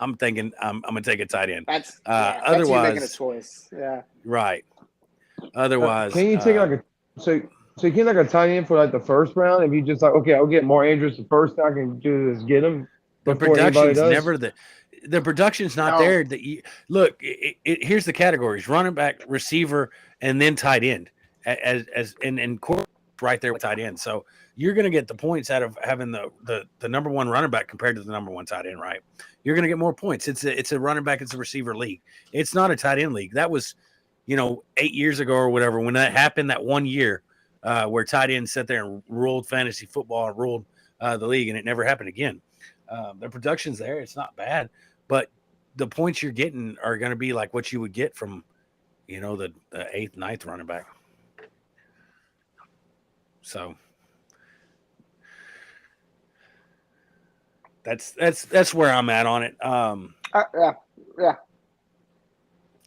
I'm thinking I'm going to take a tight end. Otherwise, that's you making a choice. Yeah. Right. Otherwise, can you take so you can like a tight end for like the 1st round if you just like, okay, I'll get more Andrews the first thing I can do is get him. The production's never the production's not there. That you look. Here's the categories: running back, receiver, and then tight end. And court right there with tight end. So you're going to get the points out of having the number 1 running back compared to the number 1 tight end. Right? You're going to get more points. It's a running back. It's a receiver league. It's not a tight end league. That was 8 years ago or whatever, when that happened that 1 year where tight ends sat there and ruled fantasy football and ruled the league, and it never happened again. The production's there. It's not bad, but the points you're getting are going to be like what you would get from, the 8th, 9th running back. So that's where I'm at on it. Yeah.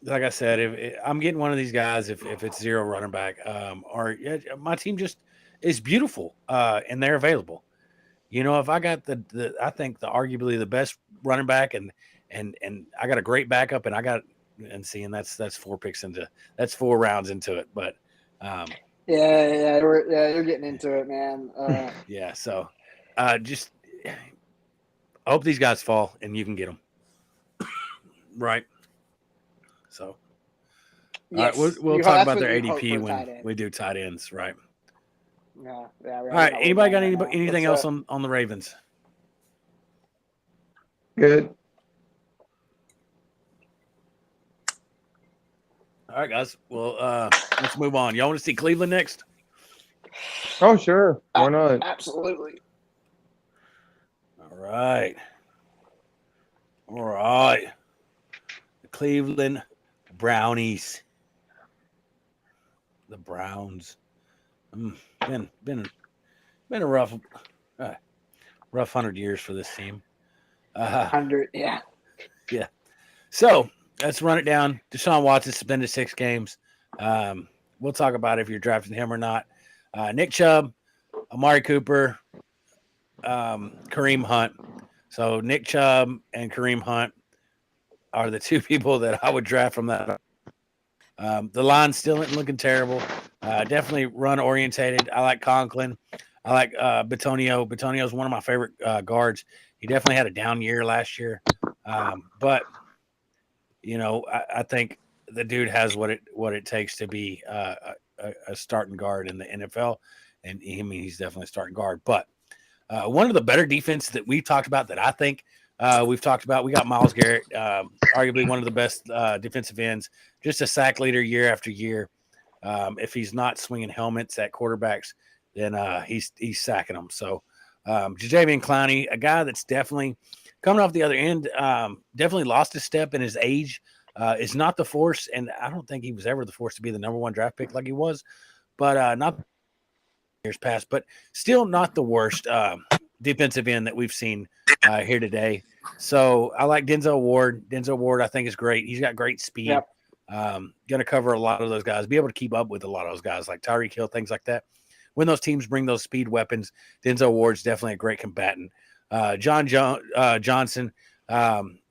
Like I said, if I'm getting one of these guys, if it's 0 running back, my team just is beautiful, and they're available. If I got I think arguably the best running back, and I got a great backup, and that's 4 picks that's 4 rounds into it, but you're getting into it, man. Yeah, so just I hope these guys fall and you can get them right. So, yes. all right, we'll talk about their ADP when we do tight ends, right? Yeah. All right. Anybody got anything else on the Ravens? Good. All right, guys. Well, let's move on. Y'all want to see Cleveland next? Oh, sure. Why not? Absolutely. All right. The Cleveland Brownies. The Browns. Been a rough 100 years for this team. 100, yeah. Yeah. So let's run it down. Deshaun Watson suspended 6 games. We'll talk about if you're drafting him or not. Nick Chubb, Amari Cooper, Kareem Hunt. So Nick Chubb and Kareem Hunt are the 2 people that I would draft from that. The line still isn't looking terrible. Definitely run orientated. I like Conklin. I like Bitonio. Bitonio is one of my favorite guards. He definitely had a down year last year, but I think the dude has what it takes to be a starting guard in the NFL, and he's definitely a starting guard. But one of the better defense that we've talked about that I think we've talked about, we got Myles Garrett, arguably one of the best defensive ends, just a sack leader year after year. If he's not swinging helmets at quarterbacks, then he's sacking them. So Jadeveon Clowney, a guy that's definitely coming off the other end, definitely lost a step in his age. Is not the force, and I don't think he was ever the force to be the number 1 draft pick like he was, but not years past, but still not the worst defensive end that we've seen here today. So I like Denzel Ward. Denzel Ward, I think, is great. He's got great speed. Yep. Going to cover a lot of those guys, be able to keep up with a lot of those guys like Tyreek Hill, things like that. When those teams bring those speed weapons, Denzel Ward's definitely a great combatant. John Johnson,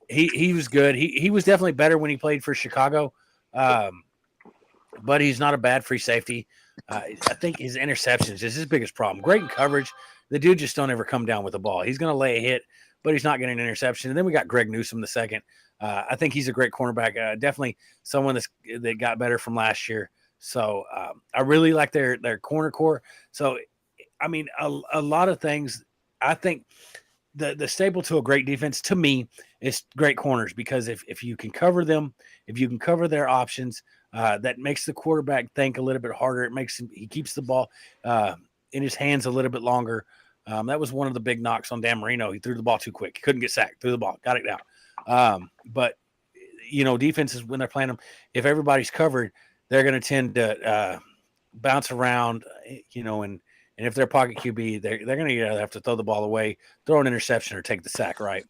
he was good. He was definitely better when he played for Chicago, but he's not a bad free safety. I think his interceptions is his biggest problem. Great in coverage. The dude just don't ever come down with the ball. He's going to lay a hit, but he's not getting an interception. And then we got Greg Newsome the second. I think he's a great cornerback. Definitely someone that got better from last year. So I really like their corner core. So, I mean, a lot of things. I think the staple to a great defense to me is great corners, because if you can cover them, if you can cover their options, that makes the quarterback think a little bit harder. He keeps the ball in his hands a little bit longer. That was one of the big knocks on Dan Marino. He threw the ball too quick. He couldn't get sacked. Threw the ball, got it down. But defenses, when they're playing them, if everybody's covered, they're going to tend to bounce around, and if they're pocket QB, they're going to either have to throw the ball away, throw an interception, or take the sack, right?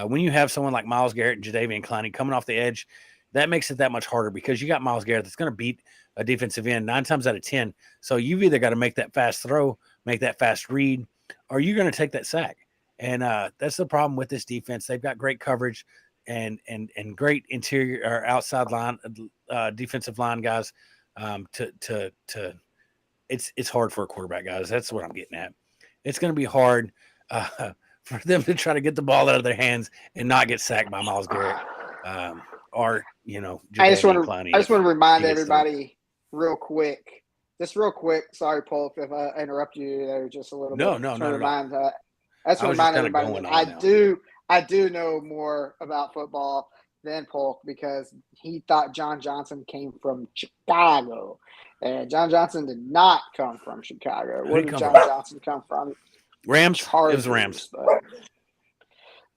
When you have someone like Myles Garrett and Jadeveon Clowney coming off the edge, that makes it that much harder, because you got Myles Garrett that's going to beat a defensive end 9 times out of 10. So you've either got to make that fast throw, make that fast read, or you're going to take that sack. And that's the problem with this defense. They've got great coverage and great interior or outside line defensive line guys. It's hard for a quarterback, guys. That's what I'm getting at. It's going to be hard for them to try to get the ball out of their hands and not get sacked by Myles Garrett. Or I just want to remind everybody real quick. Sorry, Paul, if I interrupt you there just a little bit. No, I just want to remind everybody that I do know more about football than Polk, because he thought John Johnson came from Chicago, and John Johnson did not come from Chicago. Where did John Johnson come from? Rams. Chargers, it was Rams.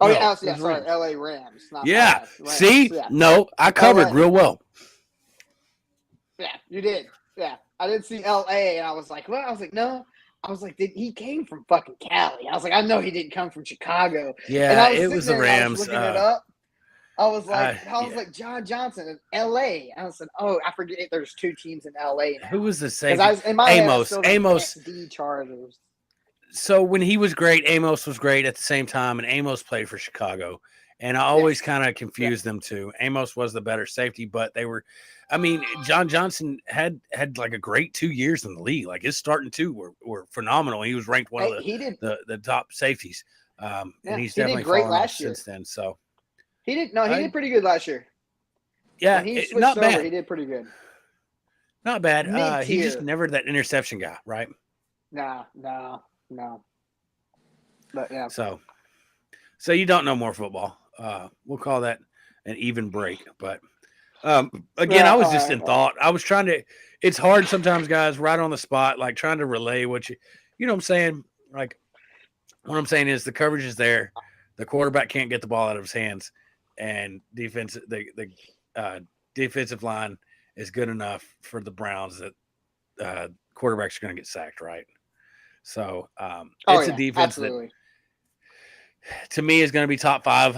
Sorry, LA Rams. Yeah. Rams. See, yeah. No, I covered real well. Yeah, you did. Yeah, I didn't see LA, and I was like, well, no. I was like, he came from fucking Cali. I was like, I know he didn't come from Chicago. Yeah, and I was it was the Rams. I was looking it up. I was like, John Johnson in L.A. I said, oh, I forget there's 2 teams in L.A. now. Who was the same? Amos. The Chargers. So when he was great, Amos was great at the same time, and Amos played for Chicago. And I always kind of confused them two. Amos was the better safety, but they were – I mean, John Johnson had like a great 2 years in the league. Like his starting 2 were phenomenal. He was ranked one of the top safeties. And he's definitely fallen off since then. So he did pretty good last year. Yeah, when he switched not bad. He did pretty good. Not bad. He's just never that interception guy, right? No. But yeah. So you don't know more football. We'll call that an even break. But again, I was just in thought. I was trying to. It's hard sometimes, guys, right on the spot, like trying to relay what you know what I'm saying? Like, what I'm saying is the coverage is there. The quarterback can't get the ball out of his hands, and the defensive line is good enough for the Browns that quarterbacks are going to get sacked, right? So it's a defense absolutely. that, to me, is going to be top 5.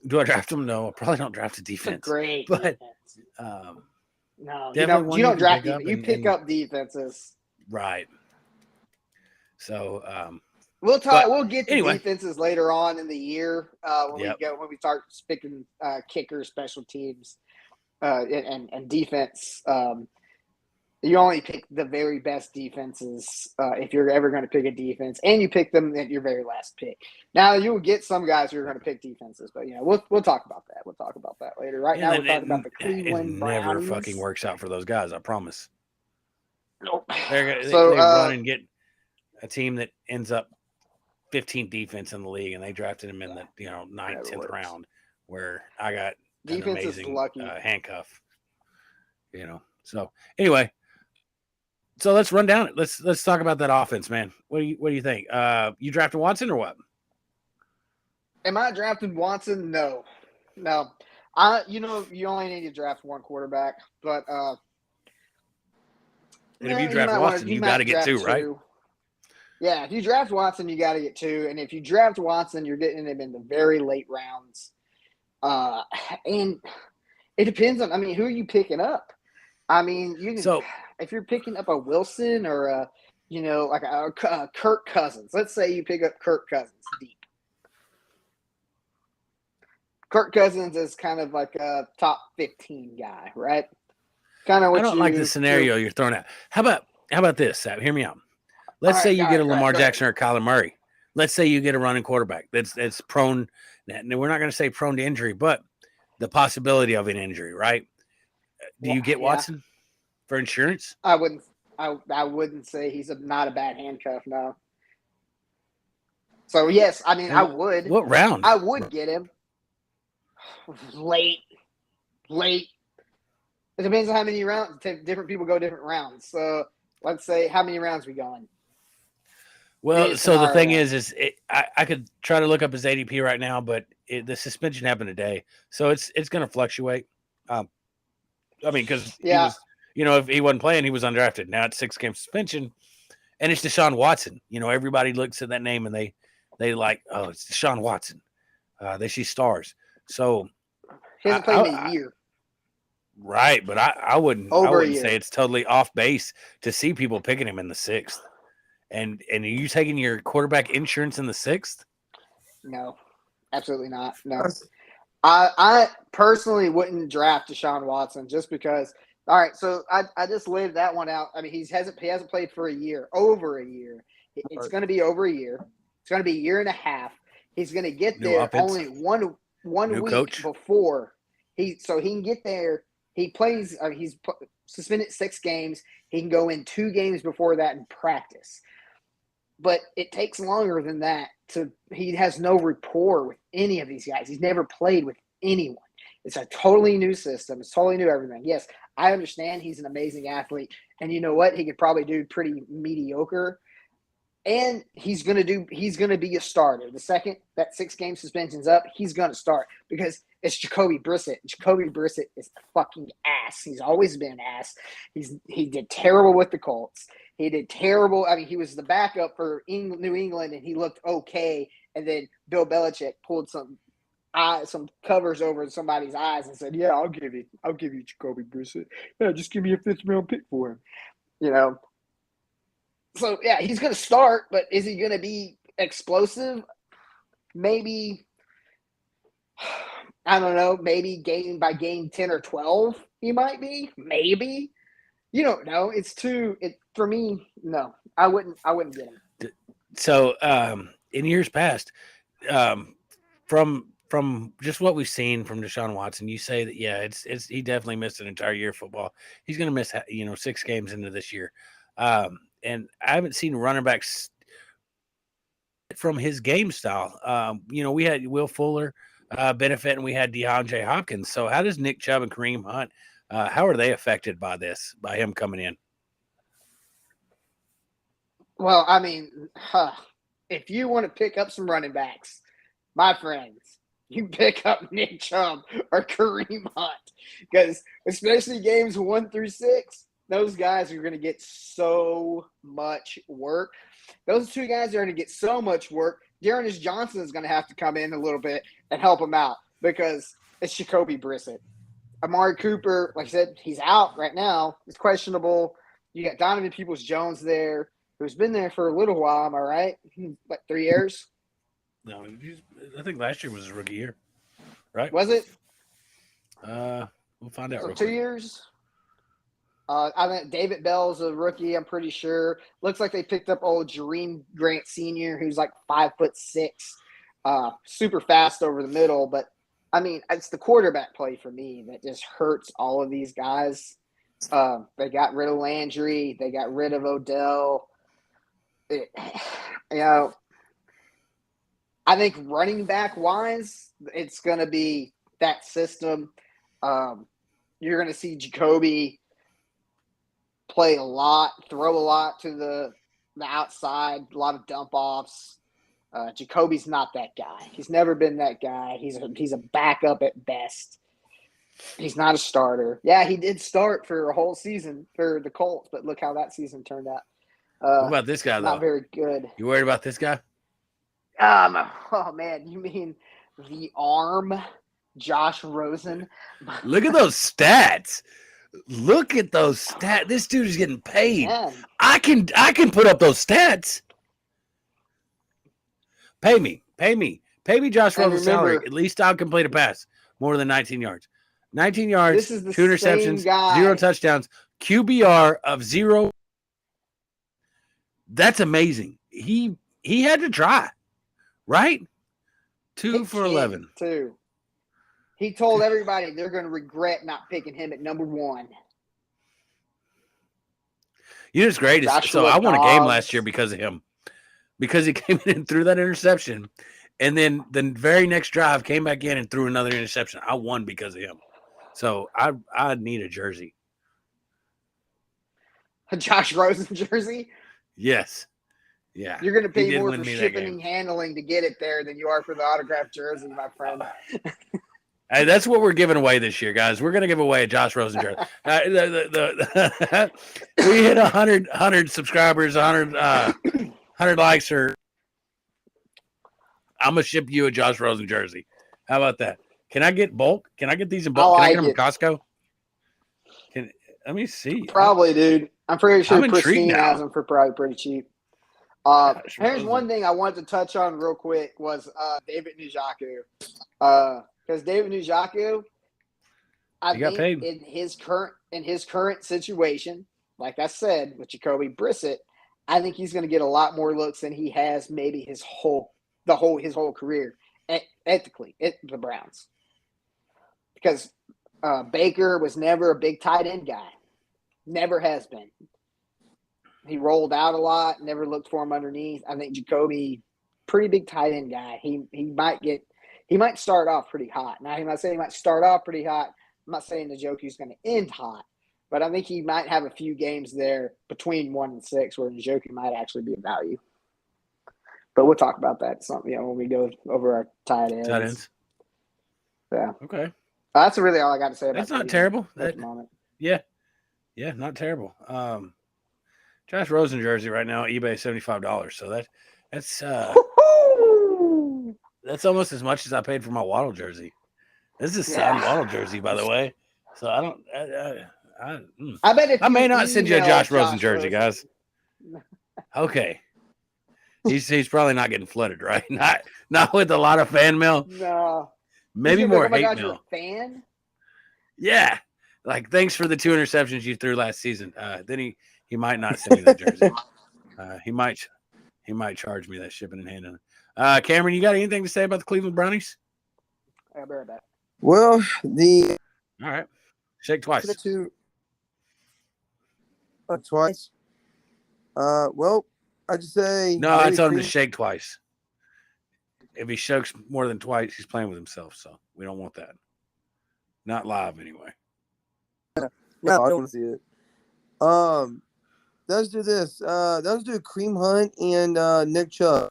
Do I draft them? No, I probably don't draft a defense. It's a great but defense. No, you don't draft defense. You pick up defenses. Right. So we'll talk. We'll get to anyway. defenses later on in the year when we start picking kickers, special teams, and defense. You only pick the very best defenses if you're ever going to pick a defense, and you pick them at your very last pick. Now you will get some guys who are going to pick defenses, but we'll talk about that. We'll talk about that later. Right now, we're talking about the Cleveland Browns. Never fucking works out for those guys. I promise. Nope. They run and get a team that ends up 15th defense in the league, and they drafted him in the 9th, 10th round, where I got defense an amazing is lucky. Handcuff. So anyway. So let's run down it. Let's talk about that offense, man. What do you think? You drafted Watson or what? Am I drafting Watson? No. You only need to draft one quarterback, but if you draft Watson, you got to get 2, right? Yeah, if you draft Watson, you got to get 2, and if you draft Watson, you're getting him in the very late rounds. And it depends on. Who are you picking up? You can. If you're picking up a Wilson or like a Kirk Cousins, let's say you pick up Kirk Cousins deep. Kirk Cousins is kind of like a top 15 guy, right? Kind of. I don't like the scenario you're throwing out. How about this, Sapp? Hear me out. Let's say you get a Lamar Jackson or a Kyler Murray. Let's say you get a running quarterback that's prone. We're not going to say prone to injury, but the possibility of an injury, right? Do you get Watson for insurance? I wouldn't say he's not a bad handcuff, no. So yes, I would. What round? I would get him late. It depends on how many rounds. Different people go different rounds. So let's say how many rounds we going. Well, so the thing is I could try to look up his ADP right now, but the suspension happened today, so it's going to fluctuate. Because he was, if he wasn't playing, he was undrafted. Now it's 6-game suspension, and it's Deshaun Watson. Everybody looks at that name and they like, oh, it's Deshaun Watson. They see stars. So he hasn't played in a year. Right, but I wouldn't say it's totally off base to see people picking him in the 6th. And are you taking your quarterback insurance in the 6th? No, absolutely not. No. I personally wouldn't draft Deshaun Watson just because. All right, so I just laid that one out. He hasn't played for a year, over a year. It's going to be over a year. It's going to be a year and a half. He's going to get there only one week coach before he can get there. He plays. He's suspended 6 games. He can go in 2 games before that and practice. But it takes longer than that. He has no rapport with any of these guys. He's never played with anyone. It's a totally new system. It's totally new everything. Yes, I understand he's an amazing athlete. And you know what? He could probably do pretty mediocre. And he's going to be a starter. The second that 6-game suspension's up, he's going to start because it's Jacoby Brissett. Jacoby Brissett is a fucking ass. He's always been an ass. He did terrible with the Colts. He did terrible. He was the backup for New England, and he looked okay. And then Bill Belichick pulled some covers over somebody's eyes and said, "Yeah, I'll give you Jacoby Brissett. Yeah, just give me a 5th-round pick for him." So yeah, he's going to start, but is he going to be explosive? Maybe. I don't know. Maybe game by game 10 or 12, he might be. Maybe. You don't know. For me, no. I wouldn't get him. So, in years past, from just what we've seen from Deshaun Watson, you say that he definitely missed an entire year of football. He's going to miss 6 games into this year. and I haven't seen running backs from his game style. We had Will Fuller benefit, and we had DeAndre Hopkins. So how does Nick Chubb and Kareem Hunt, how are they affected by this, by him coming in? Well, I mean, if you want to pick up some running backs, my friends, you pick up Nick Chubb or Kareem Hunt, because especially games 1 through 6, those guys are going to get so much work. Those two guys are going to get so much work. Dearness Johnson is going to have to come in a little bit and help him out because it's Jacoby Brissett. Amari Cooper, like I said, he's out right now. It's questionable. You got Donovan Peoples-Jones there, who's been there for a little while. Am I right? Like 3 years? No, I think last year was his rookie year, right? Was it? We'll find out. So real 2 quick. years? I mean, David Bell's a rookie, I'm pretty sure. Looks like they picked up old Jareem Grant Sr., who's like 5'6", super fast over the middle. But, I mean, it's the quarterback play for me that just hurts all of these guys. They got rid of Landry. They got rid of Odell. I think running back-wise, it's going to be that system. You're going to see Jacoby play a lot, throw a lot to the outside, a lot of dump-offs. Jacoby's not that guy. He's never been that guy. He's a backup at best. He's not a starter. Yeah, he did start for a whole season for the Colts, but look how that season turned out. What about this guy, though? Not very good. You worried about this guy? Oh, man, you mean the arm, Josh Rosen? Look at those stats. Look at those stats. This dude is getting paid. Man. I can put up those stats. Pay me, Josh Rosen's salary. At least I'll complete a pass more than 19 yards. 19 yards, This is the 2 interceptions, same guy. 0 touchdowns, QBR of 0. That's amazing. He had to try, right? 2 for 11. Too. He told everybody they're going to regret not picking him at number 1. You know what's great is Joshua I won a game Dobbs. last year because of him. Because he came in and threw that interception. And then the very next drive came back in and threw another interception. I won because of him. So I need a jersey. A Josh Rosen jersey? Yes. Yeah. You're going to He pay did more win for me that shipping game. and handling to get it there than you are for the autographed jersey, my friend. Hey, that's what we're giving away this year, guys. We're going to give away a Josh Rosen jersey. We hit 100 subscribers, 100 likes, or I'm going to ship you a Josh Rosen jersey. How about that? Can I get bulk? Can I get these in bulk? Can I get them from Costco? Let me see. Probably, dude. I'm pretty sure I'm intrigued Pristine now. has them for probably pretty cheap. Gosh, Here's Rosen. one thing I wanted to touch on real quick was David Njoku. Because David Njoku, I He got think paid. in his current situation, like I said with Jacoby Brissett, I think he's going to get a lot more looks than he has maybe his whole career ethically at the Browns. Because Baker was never a big tight end guy, never has been. He rolled out a lot, never looked for him underneath. I think Jacoby, pretty big tight end guy. He might start off pretty hot. Now, I'm not saying he might start off pretty hot. I'm not saying Njoku's going to end hot. But I think he might have a few games there between 1 and 6 where Njoku might actually be a value. But we'll talk about that when we go over our tight ends. Tight ends. Yeah. Okay. That's really all I got to say about That's not Cleveland terrible. at the moment. Yeah, not terrible. Josh Rosen jersey right now, eBay $75. So that's almost as much as I paid for my Waddle jersey. This is a signed Waddle jersey, by the way. So I don't. I bet if I may not send you a email Josh Rosen jersey, guys. Okay. He's probably not getting flooded, right? Not with a lot of fan mail. No. Maybe more hate You're mail. a fan? Yeah. Like, thanks for the 2 interceptions you threw last season. Then he might not send me that jersey. He might charge me that shipping and handling. Cameron, you got anything to say about the Cleveland Brownies? I'll be right back. Well, All right. Shake twice. twice. Well, I just say No, I maybe told him to Kareem- shake twice. If he shakes more than twice, he's playing with himself. So we don't want that. Not live anyway. No, I don't want to see it. Let's do this. Let's do Kareem Hunt and Nick Chubb.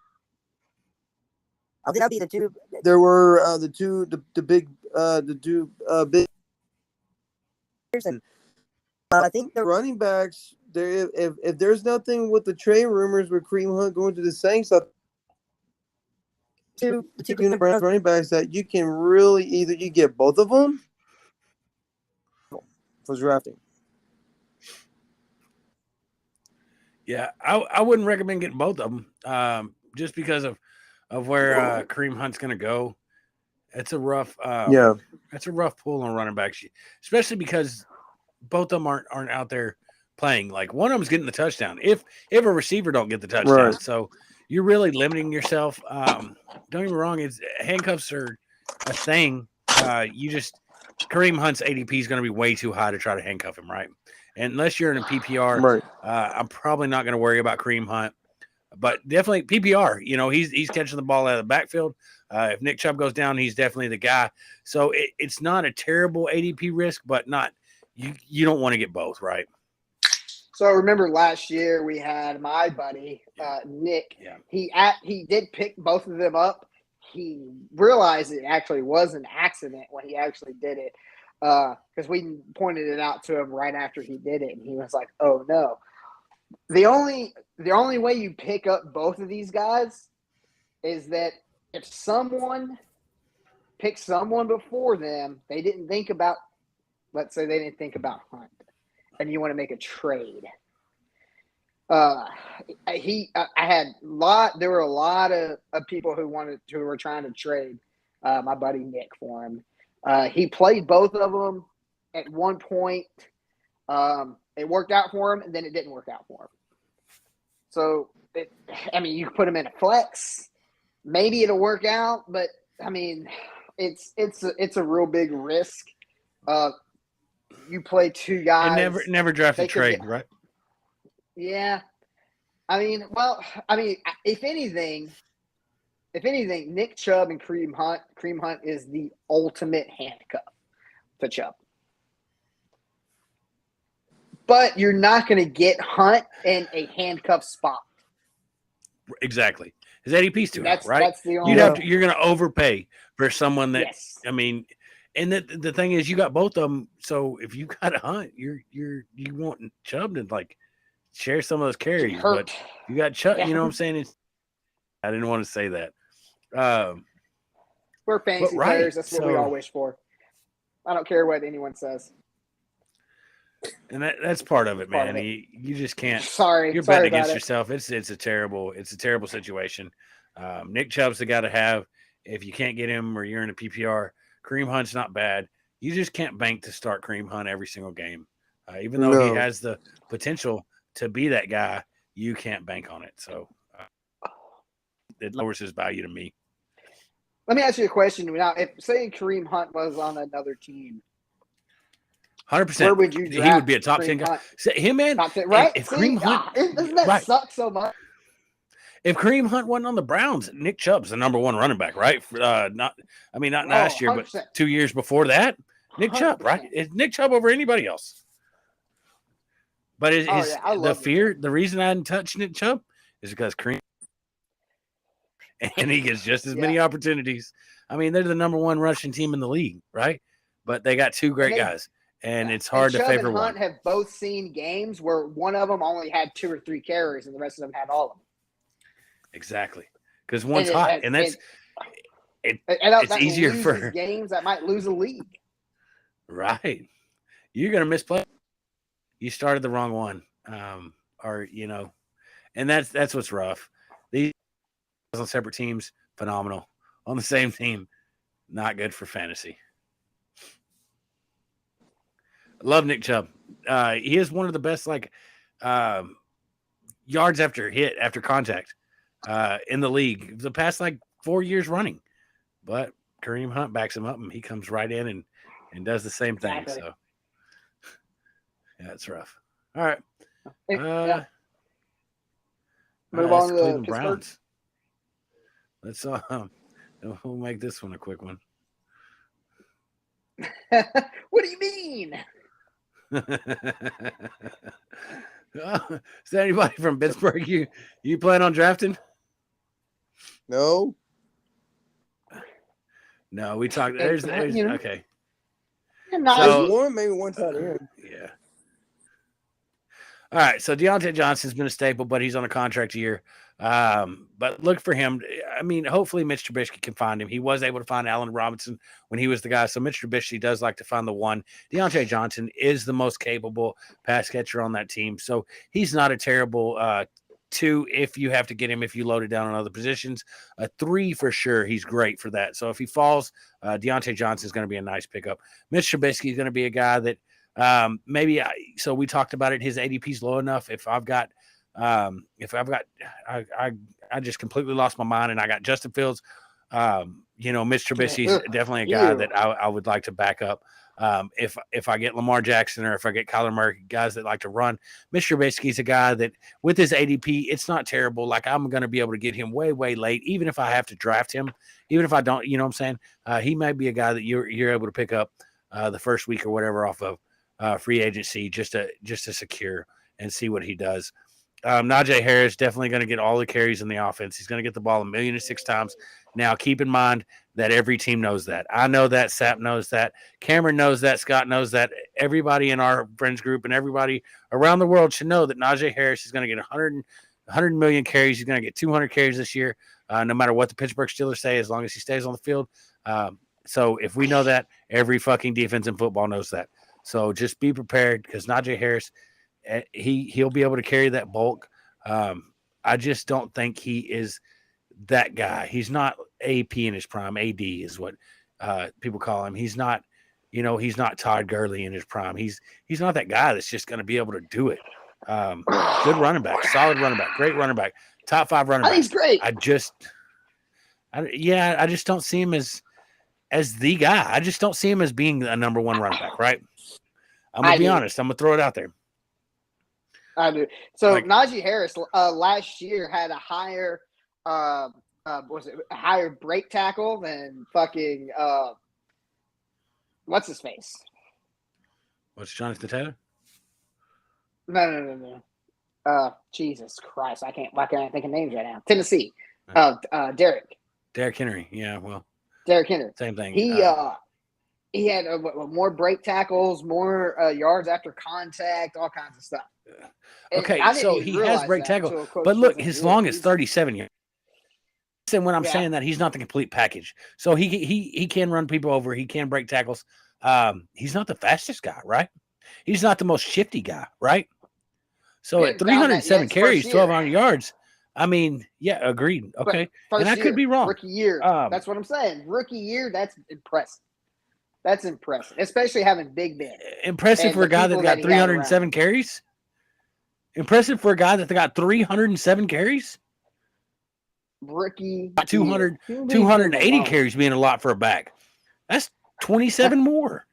I think that'd be the two. There were the two big. And I think the running backs. There, if there's nothing with the trade rumors with Kareem Hunt going to the Saints, the two Cleveland Browns running backs that you can really either you get both of them for drafting. Yeah, I wouldn't recommend getting both of them just because of where Kareem Hunt's going to go. It's a rough That's a rough pull on running backs, especially because both of them aren't out there playing. Like one of them's getting the touchdown. If a receiver don't get the touchdown, Right. so you're really limiting yourself. Don't get me wrong; it's handcuffs are a thing. Kareem Hunt's ADP is going to be way too high to try to handcuff him, right? And unless you're in a PPR, Right. I'm probably not going to worry about Kareem Hunt. But definitely PPR, he's catching the ball out of the backfield. If Nick Chubb goes down, he's definitely the guy. So it's not a terrible ADP risk, but not you don't want to get both, right? So remember last year we had my buddy Nick. Yeah. He did pick both of them up. He realized it actually was an accident when he actually did it, because we pointed it out to him right after he did it, and he was like, "Oh no." The only way you pick up both of these guys is that if someone picks someone before them, they didn't think about, let's say they didn't think about Hunt, and you want to make a trade. There were a lot of people who were trying to trade my buddy Nick for him. He played both of them at one point. It worked out for him, and then it didn't work out for him. So, you can put him in a flex. Maybe it'll work out, but it's a real big risk. You play two guys. And never draft a trade, right? Yeah, if anything, Nick Chubb and Kareem Hunt is the ultimate handcuff to Chubb. But you're not going to get Hunt in a handcuff spot. Exactly. His ADP's too high, right? That's the only. You're going to overpay for someone that. Yes. And the thing is, you got both of them. So if you got a Hunt, you want Chubb to like share some of those carries, but you got Chubb. Yeah. You know what I'm saying? I didn't want to say that. We're fantasy players. That's what we all wish for. I don't care what anyone says. And that's part of it, man. You just can't. Sorry, you're betting against yourself. It's a terrible situation. Nick Chubb's the guy to have if you can't get him or you're in a PPR. Kareem Hunt's not bad. You just can't bank to start Kareem Hunt every single game, even though he has the potential to be that guy. You can't bank on it, so it lowers his value to me. Let me ask you a question now. If saying Kareem Hunt was on another team. 100%. Where would you draft? He would be a top 10 guy. Him, man. Right? If Kareem Hunt, doesn't that suck so much? If Kareem Hunt wasn't on the Browns, Nick Chubb's the number one running back, right? Not last year, 100%. but 2 years before that, Nick 100%. Chubb, right? It's Nick Chubb over anybody else. But the reason I didn't touch Nick Chubb is because Kareem, and he gets just as many opportunities. They're the number one rushing team in the league, right? But they got two great guys. And it's hard to favor one. Chubb and Hunt have both seen games where one of them only had 2 or 3 carries and the rest of them had all of them. Exactly. Because one's hot. And it's easier for games that might lose a league. Right. You're going to misplay. You started the wrong one. And that's what's rough. These on separate teams, phenomenal. On the same team, not good for fantasy. Love Nick Chubb. He is one of the best yards after contact in the league the past 4 years running. But Kareem Hunt backs him up and he comes right in and does the same thing. Exactly. So yeah, it's rough. All right. Move That's on the to Cleveland Pittsburgh. Browns. Let's we'll make this one a quick one. What do you mean? Is there anybody from Pittsburgh you plan on drafting? No. No, we talked. There's okay. Najee. Maybe one tight end. Yeah. All right, so Deontay Johnson's been a staple, but he's on a contract year. But look for him. I mean, hopefully Mitch Trubisky can find him. He was able to find Allen Robinson when he was the guy. So Mitch Trubisky does like to find the one. Deontay Johnson is the most capable pass catcher on that team. So he's not a terrible 2 if you have to get him, if you load it down on other positions. 3 for sure. He's great for that. So if he falls, Deontay Johnson is going to be a nice pickup. Mitch Trubisky is going to be a guy that so we talked about it. His ADP is low enough. I just completely lost my mind and I got Justin Fields. Mitch Trubisky is definitely a guy that I would like to back up. If I get Lamar Jackson or if I get Kyler Murray, guys that like to run, Mitch Trubisky is a guy that with his ADP, it's not terrible. Like I'm going to be able to get him way, way late, even if I have to draft him, even if I don't, you know what I'm saying? He might be a guy that you're able to pick up the first week or whatever off of free agency just to secure and see what he does. Najee Harris definitely going to get all the carries in the offense. He's going to get the ball 1,000,006 times. Now, keep in mind that every team knows that. I know that. Sapp knows that. Cameron knows that. Scott knows that. Everybody in our friends group and everybody around the world should know that Najee Harris is going to get 100 million carries. He's going to get 200 carries this year, no matter what the Pittsburgh Steelers say, as long as he stays on the field. So if we know that, every fucking defense in football knows that. So just be prepared because Najee Harris, he'll be able to carry that bulk. I just don't think he is that guy. He's not AP in his prime. AD is what people call him. He's not, he's not Todd Gurley in his prime. He's not that guy that's just going to be able to do it. Good running back, solid running back, great running back, top 5 running back. He's great. I just don't see him as the guy. I just don't see him as being a number 1 running back, right? I'm going to be honest. I'm going to throw it out there. I do. So Najee Harris last year had a higher higher break tackle than fucking what's his face? What's Jonathan Taylor? No. Jesus Christ. Why can't I think of names right now? Tennessee. Derrick Henry. Yeah, well. Derrick Henry. Same thing. He had more break tackles, more yards after contact, all kinds of stuff. Okay, so he has break tackle, but look, his long is 37 yards. And when I'm saying that, he's not the complete package. So he can run people over. He can break tackles. He's not the fastest guy, right? He's not the most shifty guy, right? So at 307 carries, 1,200 yards, I mean, yeah, agreed. Okay, and I could be wrong. Rookie year, that's what I'm saying. Rookie year, that's impressive. That's impressive, especially having Big Ben. Impressive for a guy that got 307 carries? Impressive for a guy that got 307 carries? Rookie 280 carries being a lot for a back. That's 27 more.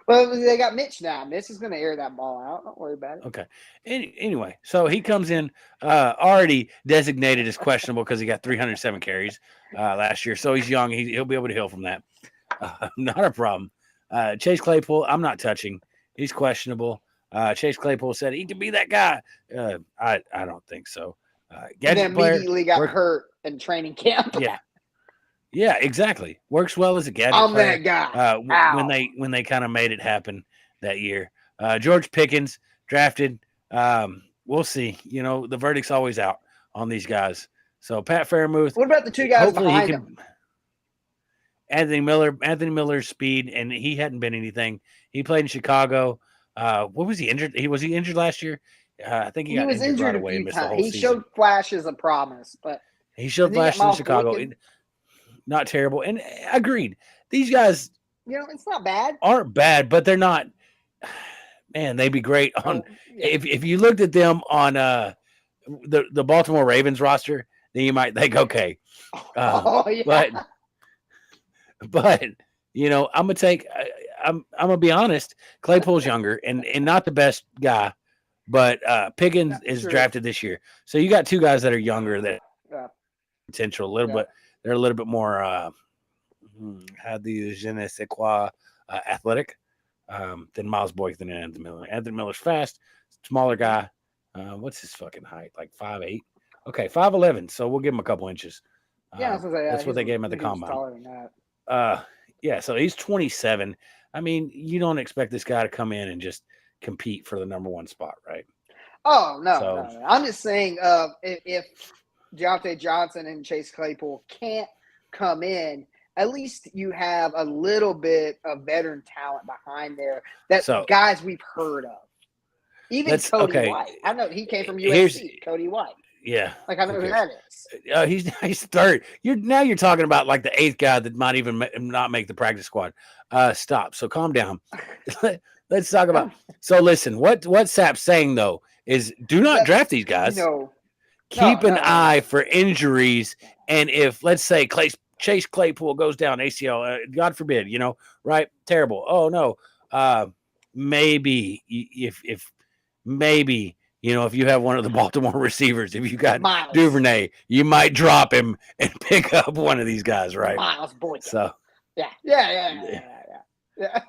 Well, they got Mitch now. Mitch is going to air that ball out. Don't worry about it. Okay. Anyway, so he comes in already designated as questionable because he got 307 carries last year. So he's young. He'll be able to heal from that. Not a problem. Chase Claypool, I'm not touching. He's questionable. Chase Claypool said he could be that guy. I don't think so. Gadget immediately got hurt in training camp. Yeah, exactly. Works well as a gadget player. That guy. When they kind of made it happen that year. George Pickens drafted. We'll see. The verdict's always out on these guys. So Pat Fairmouth. What about the 2 guys behind him? Anthony Miller's speed, and he hadn't been anything. He played in Chicago. What was he injured? Was he injured last year? I think he was injured right away and missed the whole season. He showed flashes of promise, but he showed flashes in Chicago. Not terrible. And agreed. These guys, it's not bad. Aren't bad, but they're not. Man, they'd be great on. If you looked at them on the Baltimore Ravens roster, then you might think, okay. But I'm gonna be honest. Claypool's younger and not the best guy But Pickens Yeah, is true. drafted this year, so you got two guys that are younger that Yeah. potential a little Yeah. bit. They're a little bit more how do you je ne sais quoi athletic than Miles Boykin and Anthony Miller. Anthony Miller's fast, smaller guy. What's his fucking height? Like 5'8"? Okay, 5'11". So we'll give him a couple inches. Yeah, I was gonna say, That's what they gave him at the he was combine. taller than that. Yeah, so he's 27. I mean, you don't expect this guy to come in and just compete for the number one spot, right? Oh no, So- no. I'm just saying, if Deontay Johnson and Chase Claypool can't come in, at least you have a little bit of veteran talent behind there that So- guys we've heard of. Even Let's- Cody okay. White. I know he came from Here's- USC. Cody White. Yeah. Like I know who that is. He's third. You're talking about like the eighth guy that might even not make the practice squad. Stop. So calm down. Let's talk about. So listen, what Sapp's saying though is do not draft these guys. Keep an eye for injuries, and if let's say Chase Claypool goes down ACL, God forbid, right? Terrible. Oh no. Maybe if maybe. If you have one of the Baltimore receivers, if you got Miles. Duvernay, you might drop him and pick up one of these guys, right? Miles Boykin. So, Yeah.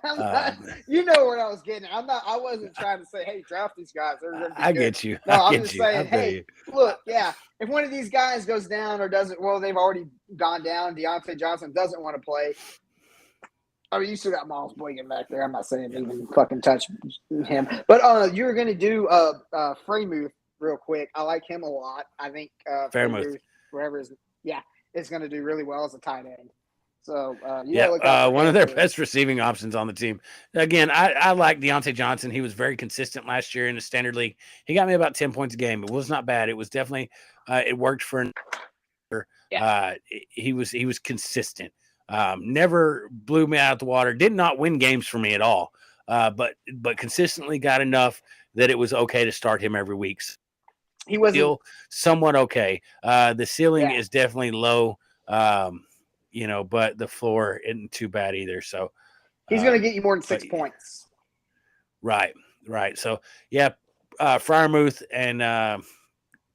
I'm not, you know where I was getting. I wasn't trying to say, hey, draft these guys. They're gonna be I good. get you. No, I I'm get just you. saying, I feel hey, you. look, if one of these guys goes down or doesn't, well, they've already gone down. Deontay Johnson doesn't want to play. I mean, you still got Miles Boykin back there. I'm not saying even fucking touch him. But you were going to do Freemuth real quick. I like him a lot. I think Freemuth, wherever is going to do really well as a tight end. So one of their best receiving options on the team. Again, I like Deontay Johnson. He was very consistent last year in the standard league. He got me about 10 points a game. It was not bad. It was definitely it worked for. He was consistent. Never blew me out of the water. Did not win games for me at all. But consistently got enough that it was okay to start him every week. He was still somewhat okay. The ceiling is definitely low. But the floor isn't too bad either. So he's going to get you more than 6 points. Right. So Freiermuth and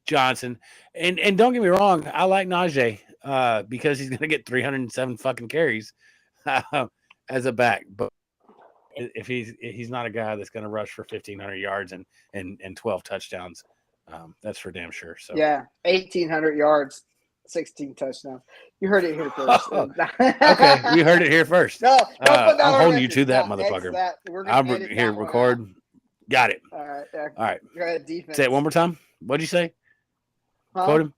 Johnson, and don't get me wrong, I like Najee because he's going to get 307 fucking carries as a back, but if he's not a guy that's going to rush for 1,500 yards and 12 touchdowns, that's for damn sure. So 1,800 yards. 16 touchdowns. You heard it here first. Okay, you heard it here first. No, put that I'm on holding record. you to that, No, motherfucker. We're I'm gonna edit here. that one Record. out. Got it. All right. All right. Go ahead, defense. Say it one more time. What'd you say? Huh? Quote him.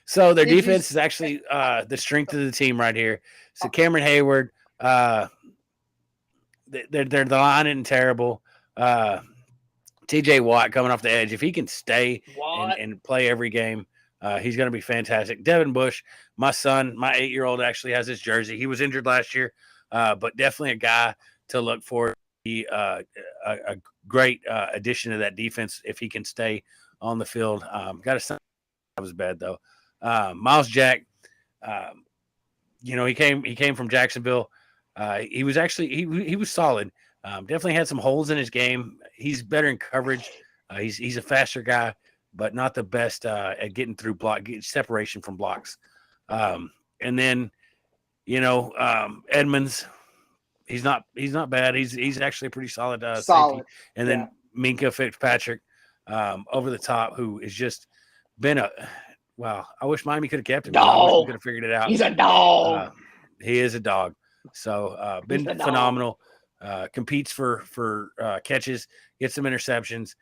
So their Did you defense is actually the strength of the team right here. So Cameron Hayward, they're the line isn't terrible. TJ Watt coming off the edge. If he can stay and play every game, he's going to be fantastic. Devin Bush, my son, my 8-year-old actually has his jersey. He was injured last year, but definitely a guy to look for. He a great addition to that defense if he can stay on the field. Got to say that was bad though. Miles Jack, he came from Jacksonville. He was actually he was solid. Definitely had some holes in his game. He's better in coverage. He's a faster guy, but not the best at getting through separation from blocks. And then, Edmonds, he's not bad. He's actually a pretty solid safety. And then Minka Fitzpatrick over the top, who is just been I wish Miami could have kept him. I wish we could have figured it out. He's a dog. He is a dog. So been phenomenal. Competes for catches, gets some interceptions.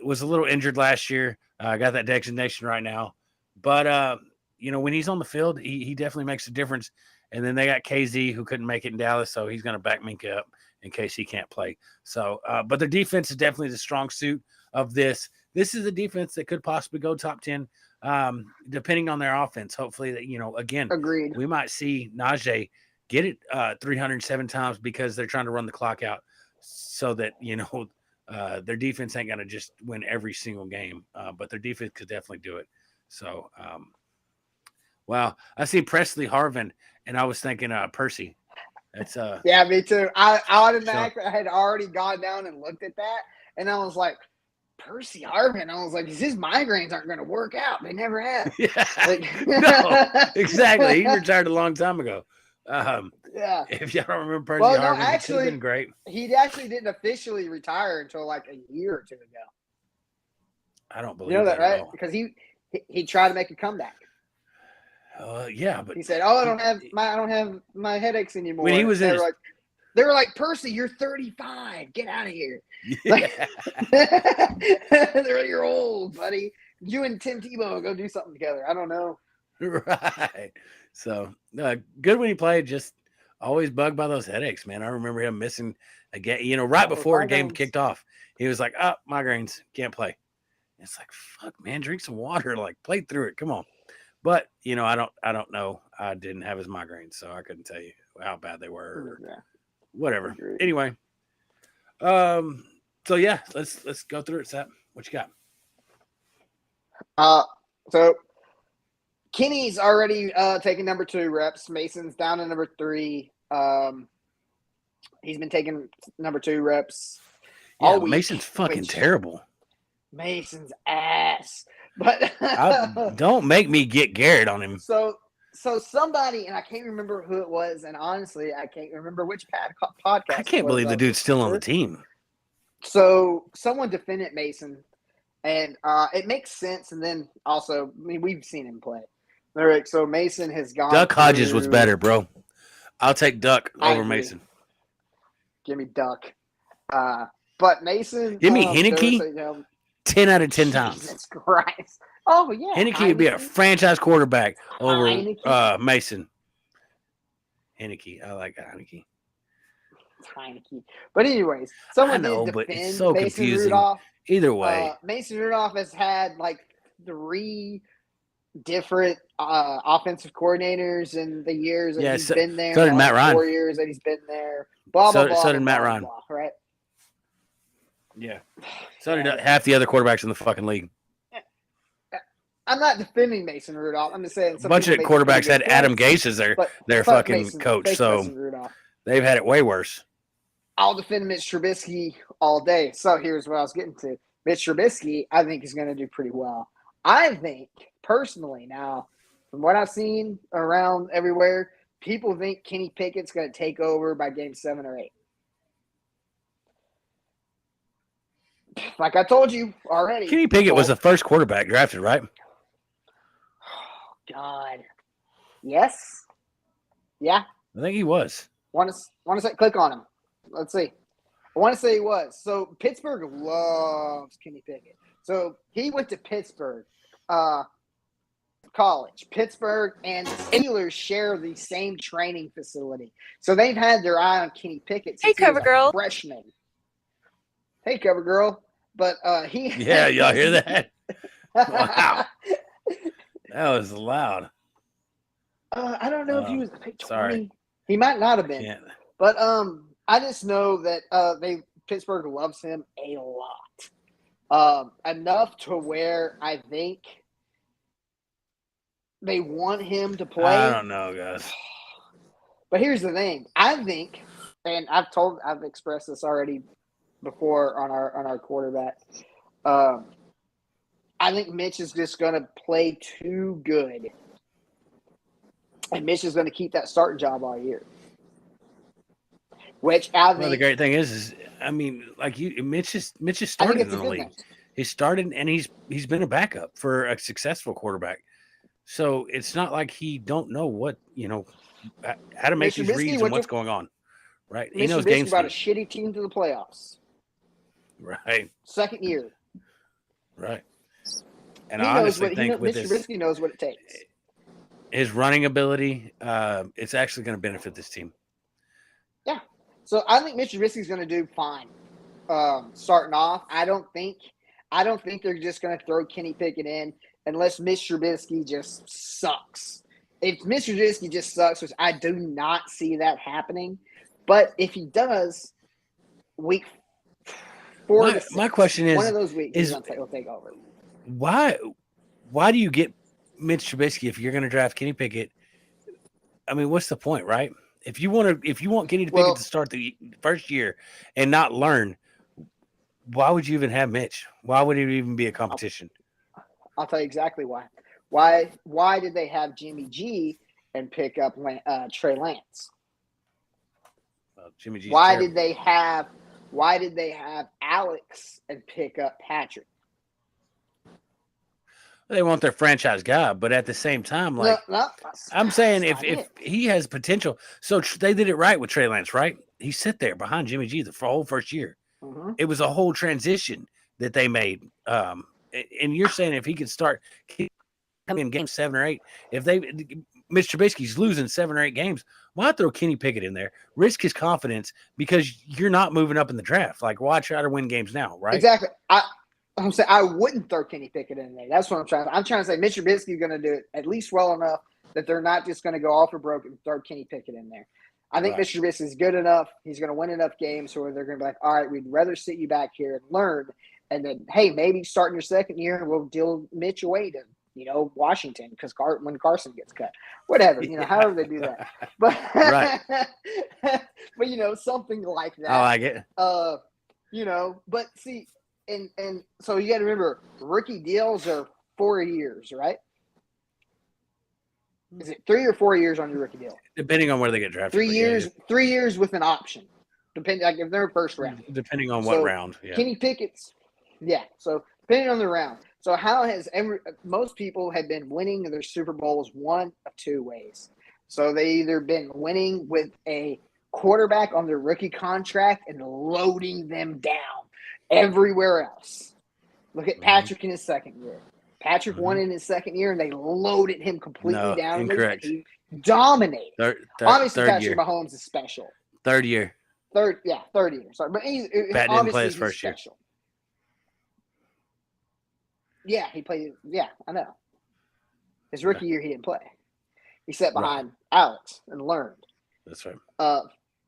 Was a little injured last year. Got that designation right now. But, when he's on the field, he definitely makes a difference. And then they got KZ who couldn't make it in Dallas, so he's going to back Minka up in case he can't play. So, but their defense is definitely the strong suit of this. This is a defense that could possibly go top 10, depending on their offense. Hopefully that, again, Agreed. We might see Najee get it 307 times because they're trying to run the clock out so that, their defense ain't going to just win every single game, but their defense could definitely do it. So, wow. I see Presley Harvin, and I was thinking Percy. It's Yeah, me too. I automatically I had already gone down and looked at that, and I was like, Percy Harvin. I was like, his migraines aren't going to work out. They never have. yeah, Like, no, exactly. He retired a long time ago. yeah. If y'all don't remember Percy Well, no, Harvin, he could have actually, been great. he actually didn't officially retire until like a year or two ago. I don't believe You know that, at right? all. Because he tried to make a comeback. Yeah, but He said, "Oh, I don't have my headaches anymore." when he was in they were like, Percy, you're 35. Get out of here. yeah. Like, they're like, you're old, buddy. You and Tim Tebow go do something together. I don't know. Right. So good when he played, just always bugged by those headaches, man. I remember him missing a game, right before a game kicked off. He was like, oh, migraines, can't play. It's like, fuck, man, drink some water, like play through it. Come on. But I don't know. I didn't have his migraines, so I couldn't tell you how bad they were or whatever. Agreed. Anyway. So yeah, let's go through it, Sapp. What you got? So Kenny's already taking number 2 reps. Mason's down to number 3. He's been taking number 2 reps. Yeah, all week, Mason's fucking terrible. Mason's ass. But don't make me get Garrett on him. So somebody, and I can't remember who it was, and honestly, I can't remember which podcast. I can't believe the dude's still on the team. So someone defended Mason, and it makes sense. And then also, I mean, we've seen him play. Eric, so Mason has gone. Duck Hodges was better, bro. I'll take Duck over Mason. Give me Duck. But Mason. Give me Heineke 10 out of 10 times. Jesus Christ. Oh, yeah. Heineke would be a franchise quarterback over Mason. Heineke. I like Heineke. Heineke. But anyways, someone did but defend it's so Mason confusing. Rudolph. Either way. Mason Rudolph has had like 3 different offensive coordinators in the years that he's been there. So did Matt Ryan. 4 years that he's been there. Blah, blah, blah. So did Matt Ryan. Blah, right? Yeah. So did half the other quarterbacks in the fucking league. I'm not defending Mason Rudolph. I'm just saying. A bunch of quarterbacks had Adam Gase as their fucking coach, so they've had it way worse. I'll defend Mitch Trubisky all day. So here's what I was getting to. Mitch Trubisky, I think, is going to do pretty well. I think, personally, now, from what I've seen around everywhere, people think Kenny Pickett's going to take over by game 7 or 8. Like I told you already. Kenny Pickett was the first quarterback drafted, right? Oh, God. Yes. Yeah. I think he was. Want to say, click on him. Let's see. I want to say he was. So Pittsburgh loves Kenny Pickett. So he went to Pittsburgh college. Pittsburgh and the Steelers share the same training facility. So they've had their eye on Kenny Pickett since he was a freshman. Hey, cover girl. But he. Yeah, y'all hear that? Wow. That was loud. I don't know if he was pick 20. Sorry. He might not have been. But I just know that Pittsburgh loves him a lot. Enough to where I think they want him to play. I don't know, guys. But here's the thing. I think, and I've expressed this already before on our quarterback. I think Mitch is just going to play too good. And Mitch is going to keep that starting job all year. Which I think. Well, the great thing is I mean, like Mitch is started in the league. He started and he's been a backup for a successful quarterback. So it's not like he don't know what, how to make these reads and what's going on. Right. He knows game brought a shitty team to the playoffs. Right. Second year. Right. And I honestly think with Mr. Trubisky knows what it takes. His running ability, it's actually going to benefit this team. Yeah. So I think Mr. Trubisky is going to do fine. Starting off, I don't think they're just going to throw Kenny Pickett in unless Mr. Trubisky just sucks. If Mr. Trubisky just sucks, which I do not see that happening, but if he does, week 4 to 6, my question is, one of those weeks he'll take over. Why do you get Mitch Trubisky if you're going to draft Kenny Pickett? I mean, what's the point, right? If you want Kenny Pickett to start the first year and not learn, why would you even have Mitch? Why would it even be a competition? I'll tell you exactly why. Why did they have Jimmy G and pick up Trey Lance? Well, Jimmy G's Why terrible. did they have Alex and pick up Patrick? They want their franchise guy, but at the same time, like I'm saying, if he has potential, so they did it right with Trey Lance, right? He sit there behind Jimmy G the whole first year. Mm-hmm. It was a whole transition that they made. And you're saying if he could start in game 7 or 8, if Mitch Trubisky's losing 7 or 8 games, why throw Kenny Pickett in there, risk his confidence because you're not moving up in the draft? Like, why try to win games now, right? Exactly. I'm saying I wouldn't throw Kenny Pickett in there. That's what I'm trying. I'm trying to say Mitch Trubisky's going to do it at least well enough that they're not just going to go off for broke and throw Kenny Pickett in there. I think Mitch Trubisky is good enough. He's going to win enough games where they're going to be like, all right, we'd rather sit you back here and learn. And then, hey, maybe starting your second year, we'll deal Mitch away to, Washington because when Carson gets cut. Whatever, however they do that. But, but something like that. I like it. But see, and so you got to remember, rookie deals are 4 years, right? Is it 3 or 4 years on your rookie deal? Depending on where they get drafted. 3 years, 3 years with an option. Depending, like if they're first round. Depending on what round. Yeah. Kenny Pickett's, so depending on the round. So how has most people have been winning their Super Bowls one of 2 ways. So they either been winning with a quarterback on their rookie contract and loading them down everywhere else. Look at Patrick in his second year. Patrick won in his second year, and they loaded him completely down. Incorrect. He dominated. Obviously, third Patrick year. Mahomes is special. Third year. Third year. Sorry, but Pat didn't play his first special. Year. Yeah, he played. Yeah, I know. His rookie year, he didn't play. He sat behind Alex and learned. That's right.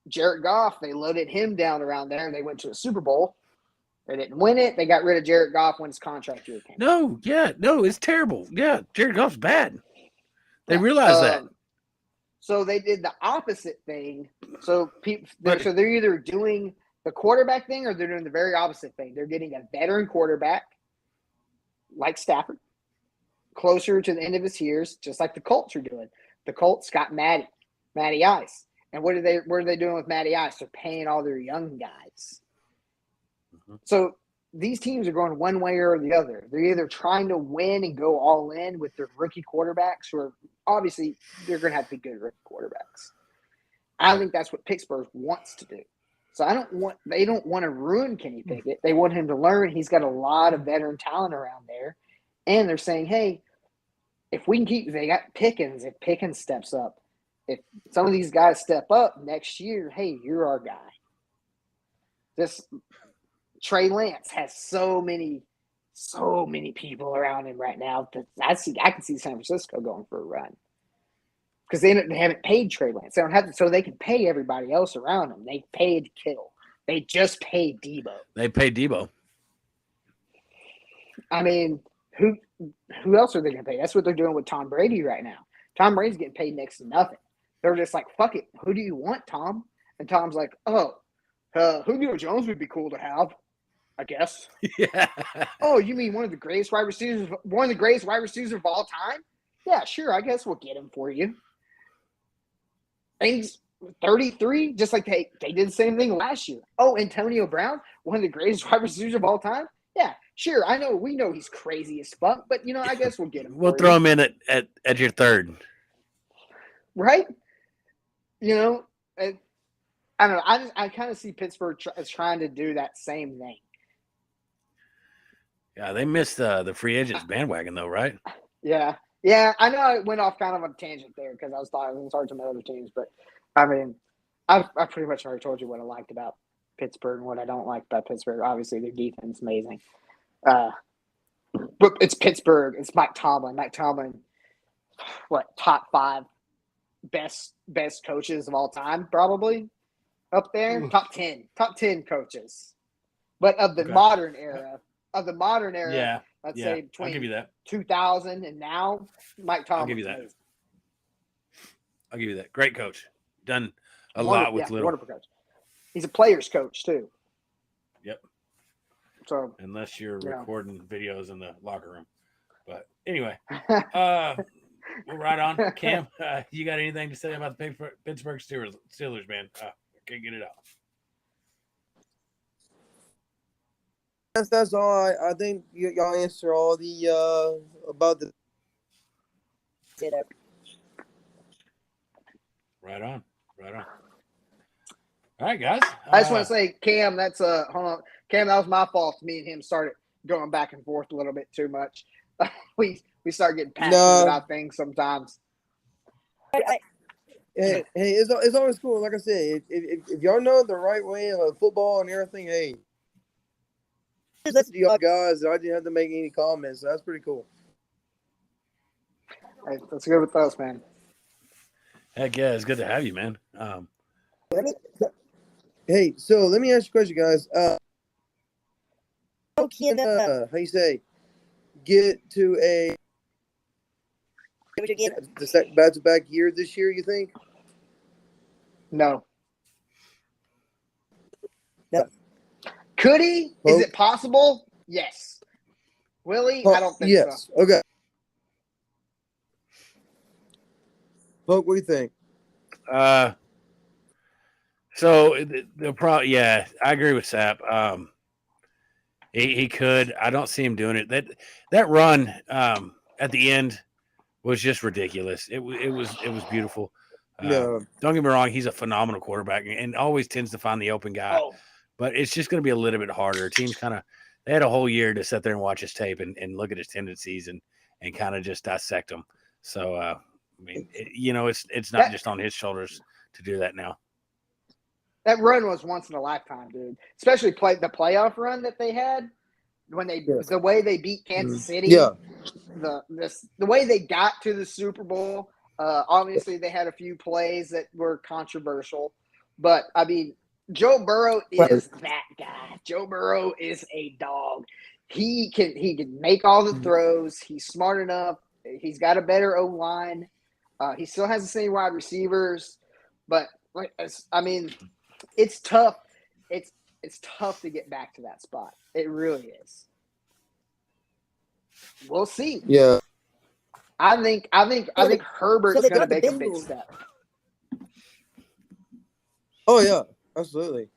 Jared Goff, they loaded him down around there. They went to a Super Bowl. They didn't win it. They got rid of Jared Goff when his contract year came. No, it's terrible. Yeah, Jared Goff's bad. They realized that. So they did the opposite thing. So they're either doing the quarterback thing or they're doing the very opposite thing. They're getting a veteran quarterback like Stafford closer to the end of his years, just like the Colts are doing. The Colts got Matty Ice. And what are they doing with Matty Ice? They're paying all their young guys. So these teams are going one way or the other. They're either trying to win and go all in with their rookie quarterbacks, or obviously they're going to have to be good rookie quarterbacks. I think that's what Pittsburgh wants to do. So they don't want to ruin Kenny Pickett. They want him to learn. He's got a lot of veteran talent around there. And they're saying, hey, if we can they got Pickens, if Pickens steps up, if some of these guys step up next year, hey, you're our guy. Trey Lance has so many people around him right now that I can see San Francisco going for a run because they haven't paid Trey Lance. They don't have to, so they can pay everybody else around him. They paid Kittle. They just paid Debo. They paid Debo. I mean, who else are they going to pay? That's what they're doing with Tom Brady right now. Tom Brady's getting paid next to nothing. They're just like, fuck it. Who do you want, Tom? And Tom's like, Julio Jones would be cool to have. I guess. Yeah. Oh, you mean one of the greatest wide receivers of all time? Yeah, sure. I guess we'll get him for you. And he's 33, just like they did the same thing last year. Oh, Antonio Brown, one of the greatest wide receivers of all time? Yeah, sure. We know he's crazy as fuck, but I guess we'll get him. We'll throw him in at your third. Right? I don't know. I kind of see Pittsburgh as trying to do that same thing. Yeah, they missed the free agents bandwagon, though, right? Yeah. I know I went off kind of on a tangent there because I was talking to some other teams, but I mean, I pretty much already told you what I liked about Pittsburgh and what I don't like about Pittsburgh. Obviously, their defense is amazing. But it's Pittsburgh. It's Mike Tomlin. Mike Tomlin, top 5 best coaches of all time, probably up there. Top 10 coaches, but of the modern era. Yeah. Let's say between I'll give you that. 2000 and now, Mike Tomlin. I'll give you that. Great coach. done a lot with little. Wonderful coach. He's a player's coach too. Yep. So unless you're yeah. recording videos in the locker room. But anyway, we're right on. Cam, you got anything to say about the Pittsburgh Steelers, man? Can't get it out. That's all. I think y'all answer all the about the. Right on. All right, guys. I just want to say, Cam, that's hold on, Cam, that was my fault. Me and him started going back and forth a little bit too much. we start getting passionate about things sometimes. Hey, it's always cool. Like I said, if y'all know the right way of football and everything, hey, listen to y'all guys. I didn't have to make any comments. So that's pretty cool. Hey, that's good with us, man. Heck yeah, it's good to have you, man. Hey, so let me ask you a question, guys. How can how you say get to a back-to-back year this year? You think? No. Could he? Pope? Is it possible? Yes. Will he? I don't think yes. so. Okay. Poke, what do you think? So the problem, yeah, I agree with Sapp. He could. I don't see him doing it. That run at the end was just ridiculous. It was beautiful. No. Don't get me wrong. He's a phenomenal quarterback and always tends to find the open guy. Oh. But it's just going to be a little bit harder. Teams they had a whole year to sit there and watch his tape and look at his tendencies and kind of just dissect him. So, I mean, it's not just on his shoulders to do that now. That run was once in a lifetime, dude. Especially the playoff run that they had when the way they beat Kansas City. Yeah. The way they got to the Super Bowl. Obviously, they had a few plays that were controversial, but I mean, Joe Burrow is that guy. Joe Burrow is a dog. He can make all the throws. He's smart enough. He's got a better O-line. He still has the same wide receivers, but I mean, it's tough. It's tough to get back to that spot. It really is. We'll see. Yeah. I think Herbert's going to make a big step. Oh yeah, absolutely.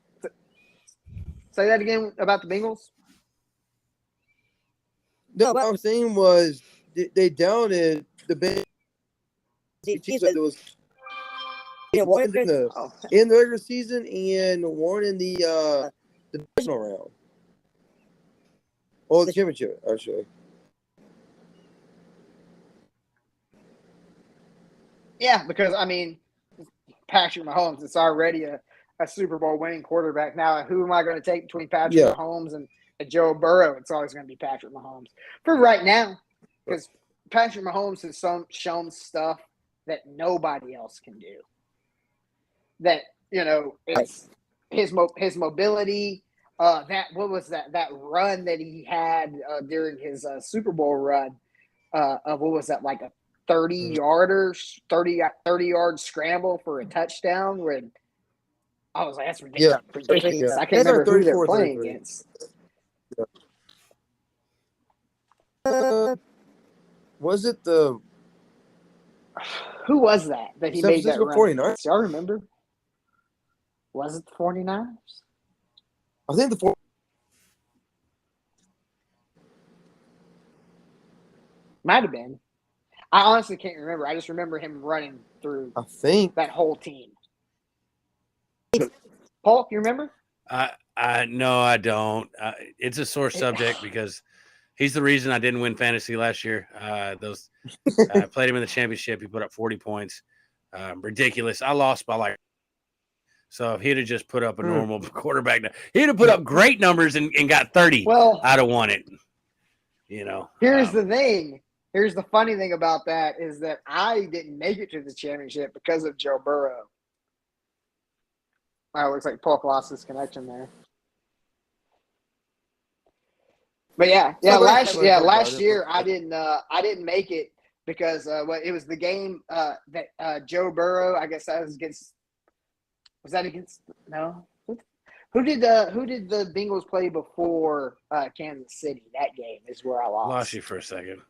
Say that again about the Bengals. No, what I was saying was they doubted the Bengals. There was one in the regular season and one in the divisional round. Or the championship, actually. Yeah, because I mean, Patrick Mahomes is already a Super Bowl winning quarterback. Now, who am I going to take between Patrick Mahomes and Joe Burrow? It's always going to be Patrick Mahomes for right now, because Patrick Mahomes has shown stuff that nobody else can do. That it's his mobility. That run that he had during his Super Bowl run of what was that, like a 30-yard scramble for a touchdown? When I was like, that's ridiculous. Yeah. Ridiculous. I can't remember who they're playing 33. against. Was it the? Who was that he San made that Francisco run? 49ers? Y'all remember? Was it the 49ers? I think the Might have been. I honestly can't remember. I just remember him running through that whole team. Paul, you remember? No, I don't. It's a sore subject because he's the reason I didn't win fantasy last year. I played him in the championship. He put up 40 points. Ridiculous. I lost by so if he'd have just put up a normal quarterback, he'd have put up great numbers and got 30. Well, I'd have won it. Here's the thing. Here's the funny thing about that is that I didn't make it to the championship because of Joe Burrow. It looks like Polk lost his connection there. But last year I didn't make it because it was the game that Joe Burrow, I guess that was against Was that against no? Who did the Bengals play before Kansas City? That game is where I Lost you for a second.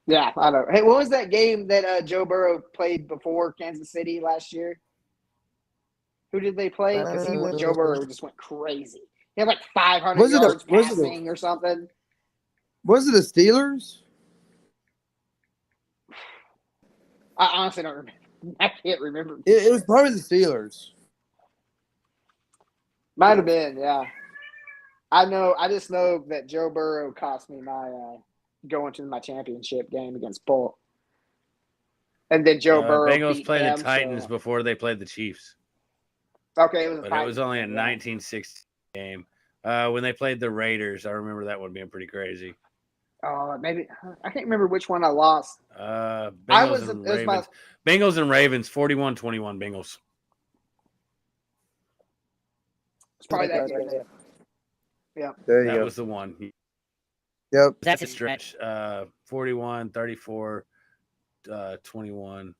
Yeah, I know. Hey, what was that game that Joe Burrow played before Kansas City last year? Who did they play? Because Joe Burrow just went crazy. He had like 500 yards passing or something. Was it the Steelers? I honestly don't remember. I can't remember. It was probably the Steelers. Might have been, yeah. I just know that Joe Burrow cost me my going to my championship game against Polk. And then Joe Burrow Bengals played the Titans before they played the Chiefs. Okay, it was only a 1960 game. When they played the Raiders, I remember that one being pretty crazy. Maybe I can't remember which one I lost. Bengals and Ravens, 41-21 Bengals. It's probably that game. Yeah. There you that go. was the one. Yep. That's a stretch. 41, 34, 21.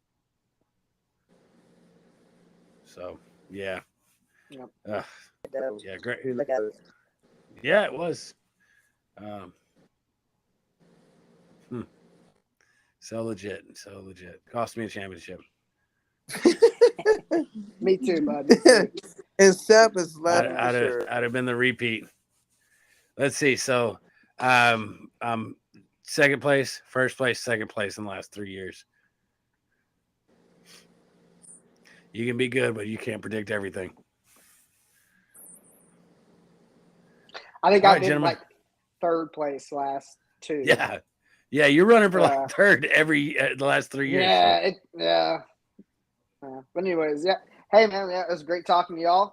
So, yeah. Yep. Yeah, great. Yeah, it was. So legit. Cost me a championship. Me too, bud. Me too. And Sapp is laughing. I'd have been the repeat. Let's see. So, second place, first place, second place in the last 3 years. You can be good, but you can't predict everything. I think I've been like third place last 2. Yeah, you're running for like third the last 3 years. Yeah, but anyways, yeah. Hey, man, it was great talking to y'all.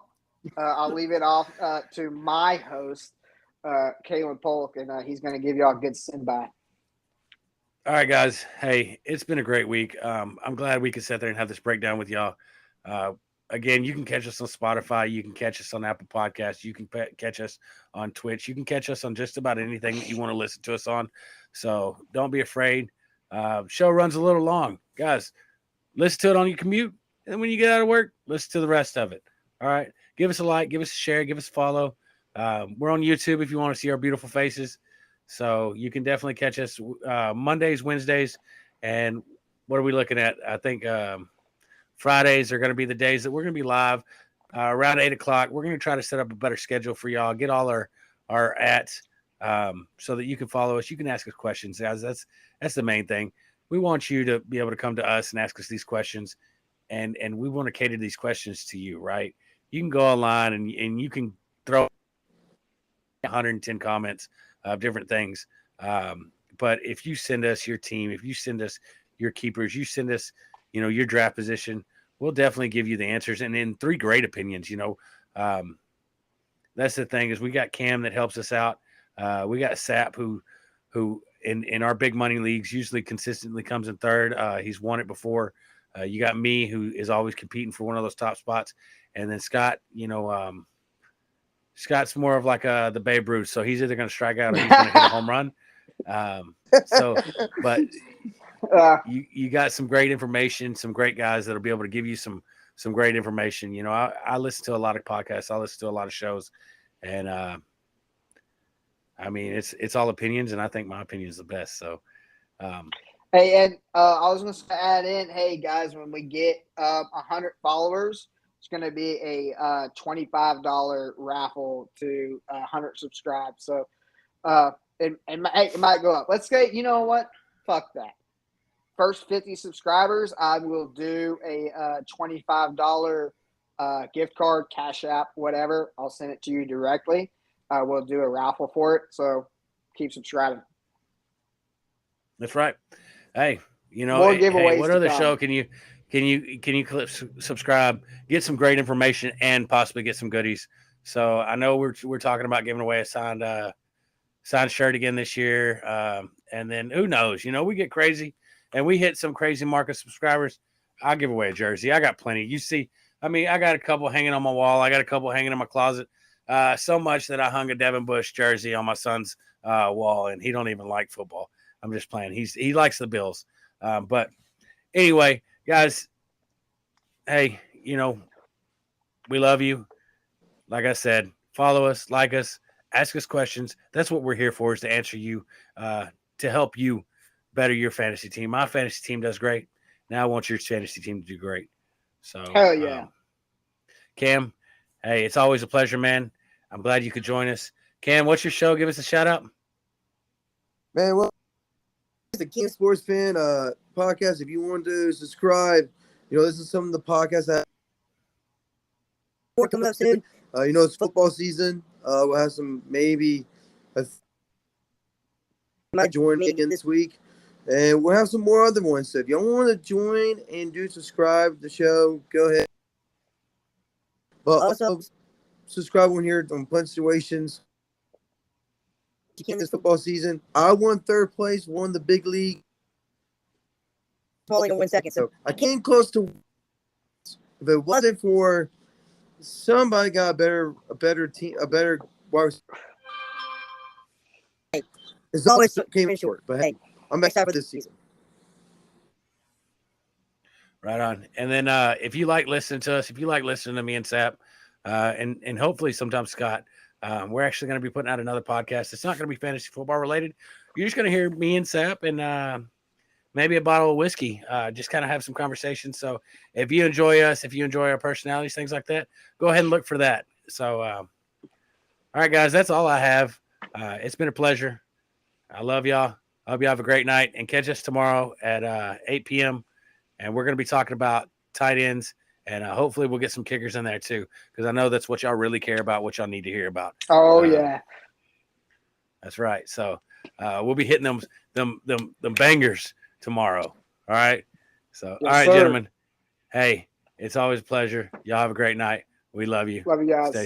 I'll leave it off to my host, Kalen Polk, and he's going to give y'all a good send-by. All right, guys. Hey, it's been a great week. I'm glad we could sit there and have this breakdown with y'all. Again, you can catch us on Spotify. You can catch us on Apple Podcasts. You can catch us on Twitch. You can catch us on just about anything that you want to listen to us on. So don't be afraid. Show runs a little long. Guys, listen to it on your commute. And when you get out of work, listen to the rest of it. All right. Give us a like, give us a share, give us a follow. We're on YouTube if you want to see our beautiful faces. So you can definitely catch us Mondays, Wednesdays. And what are we looking at? I think Fridays are going to be the days that we're going to be live around 8 o'clock. We're going to try to set up a better schedule for y'all, get all our ats so that you can follow us. You can ask us questions, guys. That's the main thing. We want you to be able to come to us and ask us these questions, and we want to cater these questions to you, right? You can go online and you can throw 110 comments of different things. But if you send us your team, if you send us your keepers, you send us, your draft position, we'll definitely give you the answers. And in 3 great opinions, that's the thing is we got Cam that helps us out. We got Sapp who in our big money leagues usually consistently comes in third. He's won it before. You got me who is always competing for one of those top spots. And then Scott, Scott's more of like the Babe Ruth. So he's either going to strike out or he's going to hit a home run. But you got some great information, some great guys that'll be able to give you some great information. I listen to a lot of podcasts. I listen to a lot of shows, and I mean, it's all opinions, and I think my opinion is the best. So, hey, and I was going to add in, hey guys, when we get 100 followers, it's going to be a $25 raffle to 100 subscribe. So, it might go up. Let's say, you know what? Fuck that. First 50 subscribers, I will do a $25 gift card, Cash App, whatever. I'll send it to you directly. We'll do a raffle for it. So keep subscribing. That's right. Hey, more giveaways. Hey, what other show can you click subscribe, get some great information, and possibly get some goodies? So I know we're talking about giving away a signed shirt again this year, and then who knows? We get crazy. And we hit some crazy mark of subscribers, I'll give away a jersey. I got plenty. You see, I got a couple hanging on my wall. I got a couple hanging in my closet. So much that I hung a Devin Bush jersey on my son's wall, and he don't even like football. I'm just playing. He likes the Bills. But anyway, guys, hey, we love you. Like I said, follow us, like us, ask us questions. That's what we're here for, is to answer you, to help you better your fantasy team. My fantasy team does great. Now I want your fantasy team to do great. So, Hell yeah. Cam, hey, it's always a pleasure, man. I'm glad you could join us. Cam, what's your show? Give us a shout out. Man, well, it's the King Sports Fan podcast. If you want to subscribe, this is some of the podcasts that coming up soon. It's football season. We'll have some might join me again this week. And we'll have some more other ones. So if y'all want to join and subscribe to the show, go ahead. But also subscribe on here on Punt Situations. This football season, I won third place, won the big league. Probably gonna win second. So I came close to. If it wasn't for somebody got a better team, a better wide. It's always came in short, but hey, I'm excited for this season. Right on. And then if you like listening to us, if you like listening to me and Sapp, and hopefully sometimes Scott, we're actually going to be putting out another podcast. It's not going to be fantasy football related. You're just going to hear me and Sapp and maybe a bottle of whiskey, just kind of have some conversations. So if you enjoy us, if you enjoy our personalities, things like that, go ahead and look for that. So, all right, guys, that's all I have. It's been a pleasure. I love y'all. I hope you have a great night, and catch us tomorrow at 8 p.m. And we're going to be talking about tight ends, and hopefully we'll get some kickers in there too, because I know that's what y'all really care about, what y'all need to hear about. Oh yeah, that's right. So we'll be hitting them bangers tomorrow. All right. So yes, all right, sir. gentlemen. Hey, it's always a pleasure. Y'all have a great night. We love you. Love you guys. Stay